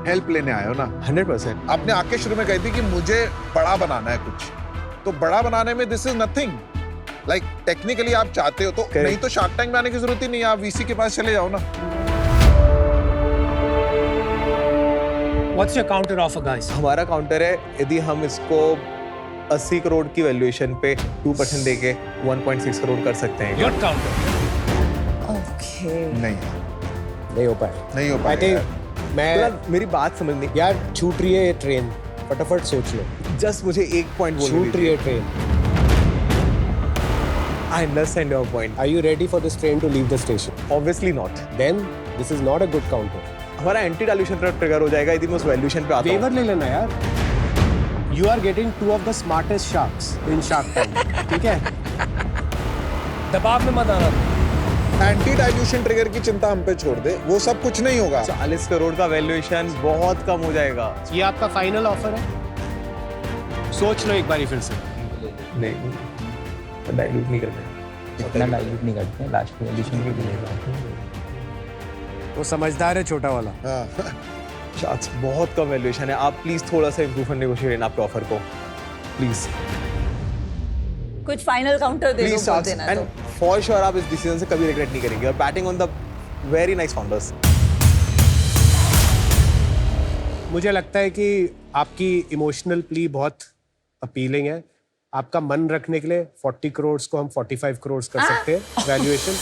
हेल्प लेने आए हो ना? 100%। आपने आके शुरू में कही थी कि मुझे बड़ा बनाना है कुछ, तो बड़ा बनाने में this is nothing like technically आप चाहते हो तो नहीं तो शार्क टैंक में आने की जरूरत ही नहीं है, आप वीसी के पास चले जाओ ना। What's your counter offer, guys? हमारा काउंटर है यदि हम इसको 80 करोड़ की वैल्यूएशन पे 2% देके 1.6 करोड़ कर सकते हैं। Your counter. ओके। नहीं हो पाए। नहीं हो I पाएगा think मैं मेरी बात समझनी। यार छूट रही है ये ट्रेन, फटाफट सोच लो। जस्ट मुझे एक पॉइंट बोलने छूट रही है train. I understand your point. Are you ready for this train to leave the station? Obviously not. Then this is not a good counter. हमारा एंटी डाइल्यूशन ट्रिगर हो जाएगा यदि मैं उस वैल्यूएशन पे आता हूं। वेवर ले लेना यार। You are getting 2 of the smartest sharks in Shark Tank. ठीक है? दबाव में मत आना। एंटी डाइल्यूशन ट्रिगर की चिंता हम पे छोड़ दे, वो सब कुछ नहीं होगा। 40 करोड़ का वैल्यूएशन बहुत कम हो जाएगा। ये आपका फाइनल ऑफर है? सोच लो एक बारी फिर से। नहीं डाइल्यूट नहीं करना। इतना डाइल्यूट नहीं करते हैं, लास्ट में एडिशन भी मिलेगा। वो समझदार है छोटा वाला। हाँ। शार्क्स बहुत कम वैल्यूएशन है, आप प्लीज थोड़ा सा इंप्रूव और नेगोशिएट आपके ऑफर को प्लीज। कुछ फाइनल काउंटर दे दो, प्लीज बोल शार्क्स देना एंड तो। फॉर श्योर आप इस डिसीजन से कभी रिग्रेट नहीं करेंगे और batting on the very nice founders. मुझे लगता है कि आपकी इमोशनल प्ली बहुत अपीलिंग है। आपका मन रखने के लिए 40 करोड़ को हम 45 करोड़ कर सकते हैं वैल्यूएशन।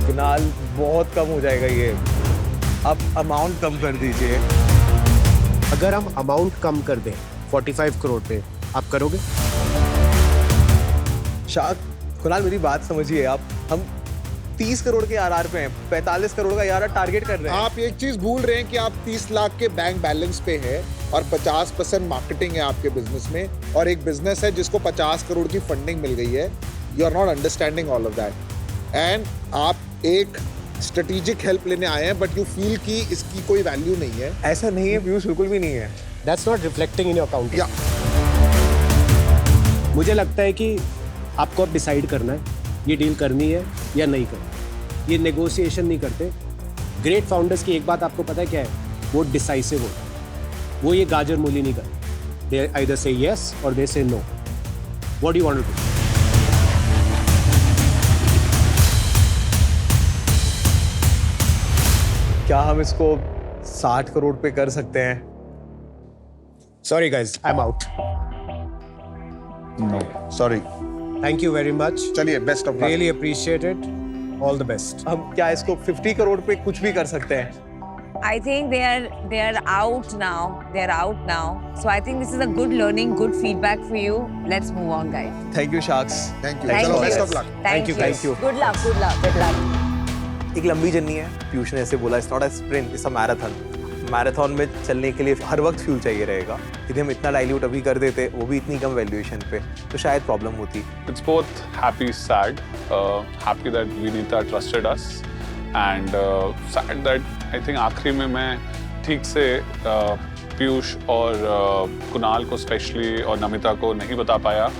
कुणाल बहुत कम हो जाएगा ये, आप अमाउंट कम कर दीजिए। अगर हम अमाउंट कम कर दें 45 करोड़ पे, आप करोगे? शार्क कुणाल मेरी बात समझिए आप, हम 30 करोड़ के आरआर पे हैं, 45 करोड़ का आरआर टारगेट कर रहे हैं। आप एक चीज भूल रहे हैं कि आप 30 लाख के बैंक बैलेंस पे है और 50% मार्केटिंग है आपके बिजनेस में, और एक बिजनेस है जिसको 50 करोड़ की फंडिंग मिल गई है, you are not understanding all of that, and आप एक स्ट्रेटेजिक हेल्प लेने आए हैं बट यू फील कि इसकी कोई वैल्यू नहीं है। ऐसा नहीं है पीयूष, बिल्कुल भी नहीं है। That's not reflecting in your accounting. या मुझे लगता है कि आपको अब डिसाइड करना है ये डील करनी है या नहीं करनी। ये नेगोशिएशन नहीं करते। ग्रेट फाउंडर्स की एक बात आपको पता है क्या है, वो डिसाइसिव होता है, वो ये गाजर मूली नहीं करते। दे आइदर से यस और they say no. What do you want to do? क्या हम इसको 60 करोड़ पे कर सकते हैं? Sorry guys, I am out. No sorry, thank you very much. चलिए best of luck. Really appreciate it. All the best. हम क्या इसको 50 करोड़ पे कुछ भी कर सकते हैं? I think they are out now. They are out now. So I think this is a good learning, good feedback for you. Let's move on, guys. Thank you sharks. Thank you, Thank चलो you. Best of luck. Thank you. Thank you. Good luck, good luck, good luck. एक लंबी journey है, पीयूष ने ऐसे बोला, it's not a sprint, it's a marathon. Marathon में चलने के लिए हर वक्त फ्यूल चाहिए रहेगा। यदि हम इतना डाइल्यूट अभी कर देते, वो भी इतनी कम वैल्यूएशन पे, तो शायद प्रॉब्लम होती। It's both happy, sad. Happy that Vinita trusted us, and sad that I think आखिरी में मैं ठीक से पीयूष और कुणाल को स्पेशली और नमिता को नहीं बता पाया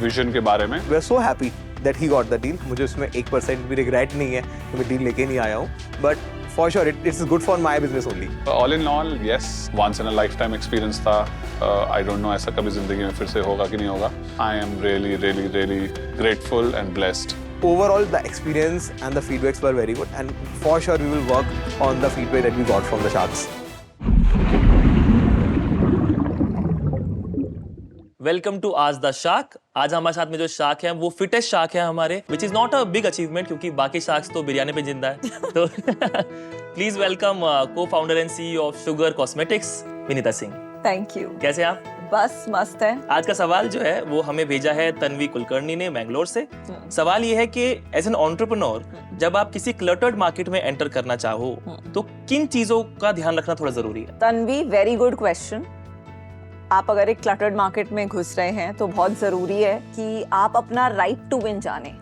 विजन के बारे में। We are so happy that he got the deal. मुझे उसमें 1% भी रिग्रेट नहीं है कि मैं डील लेके नहीं आया हूँ, but for sure it's good for my business only. All in all yes, once in a lifetime experience था। आई डोंट नो ऐसा कभी जिंदगी में फिर से होगा कि नहीं होगा। I am really really really grateful and blessed. Overall, the experience and the feedbacks were very good, and for sure we will work on the feedback that we got from the sharks. Welcome to आज the shark. आज हमारे साथ में जो shark है वो fittest shark है हमारे, which is not a big achievement क्योंकि बाकी शार्क्स तो बिरयानी पे जिंदा है। तो प्लीज वेलकम को founder and CEO of sugar cosmetics Vinita Singh. Thank you. कैसे आप? बस मस्त है। आज का सवाल जो है वो हमें भेजा है तन्वी कुलकर्णी ने बैंगलोर से। सवाल ये है कि एज एन एंटरप्रेन्योर जब आप किसी क्लटर्ड मार्केट में एंटर करना चाहो तो किन चीजों का ध्यान रखना थोड़ा जरूरी है? Tanvi, very good question. आप अगर एक क्लटर्ड मार्केट में घुस रहे हैं तो बहुत जरूरी है कि आप अपना राइट टू विन जाने।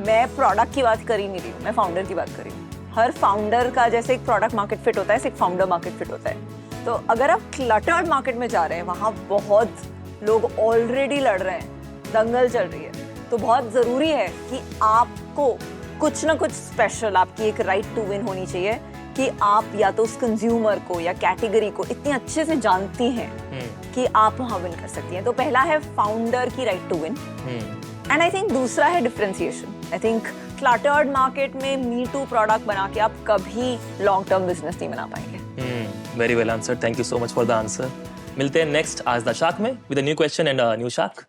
मैं प्रोडक्ट की बात कर ही नहीं रही हूँ, मैं फाउंडर की बात कर रही हूँ। हर फाउंडर का जैसे एक प्रोडक्ट मार्केट फिट होता है, ऐसे एक फाउंडर मार्केट फिट होता है। तो अगर आप क्लटर्ड मार्केट में जा रहे हैं, वहाँ बहुत लोग ऑलरेडी लड़ रहे हैं, दंगल चल रही है, तो बहुत जरूरी है कि आपको कुछ ना कुछ स्पेशल, आपकी एक राइट टू विन होनी चाहिए कि आप या तो उस कंज्यूमर को या कैटेगरी को इतने अच्छे से जानती हैं कि आप वहाँ विन कर सकती हैं। तो पहला है फाउंडर की right to win, and I think दूसरा है differentiation. I think cluttered market में मी टू प्रोडक्ट बना के आप कभी लॉन्ग टर्म बिजनेस नहीं बना पाएंगे। Very well answer, thank you so much for the answer. मिलते हैं नेक्स्ट आज द शार्क में with a new question and a new shark.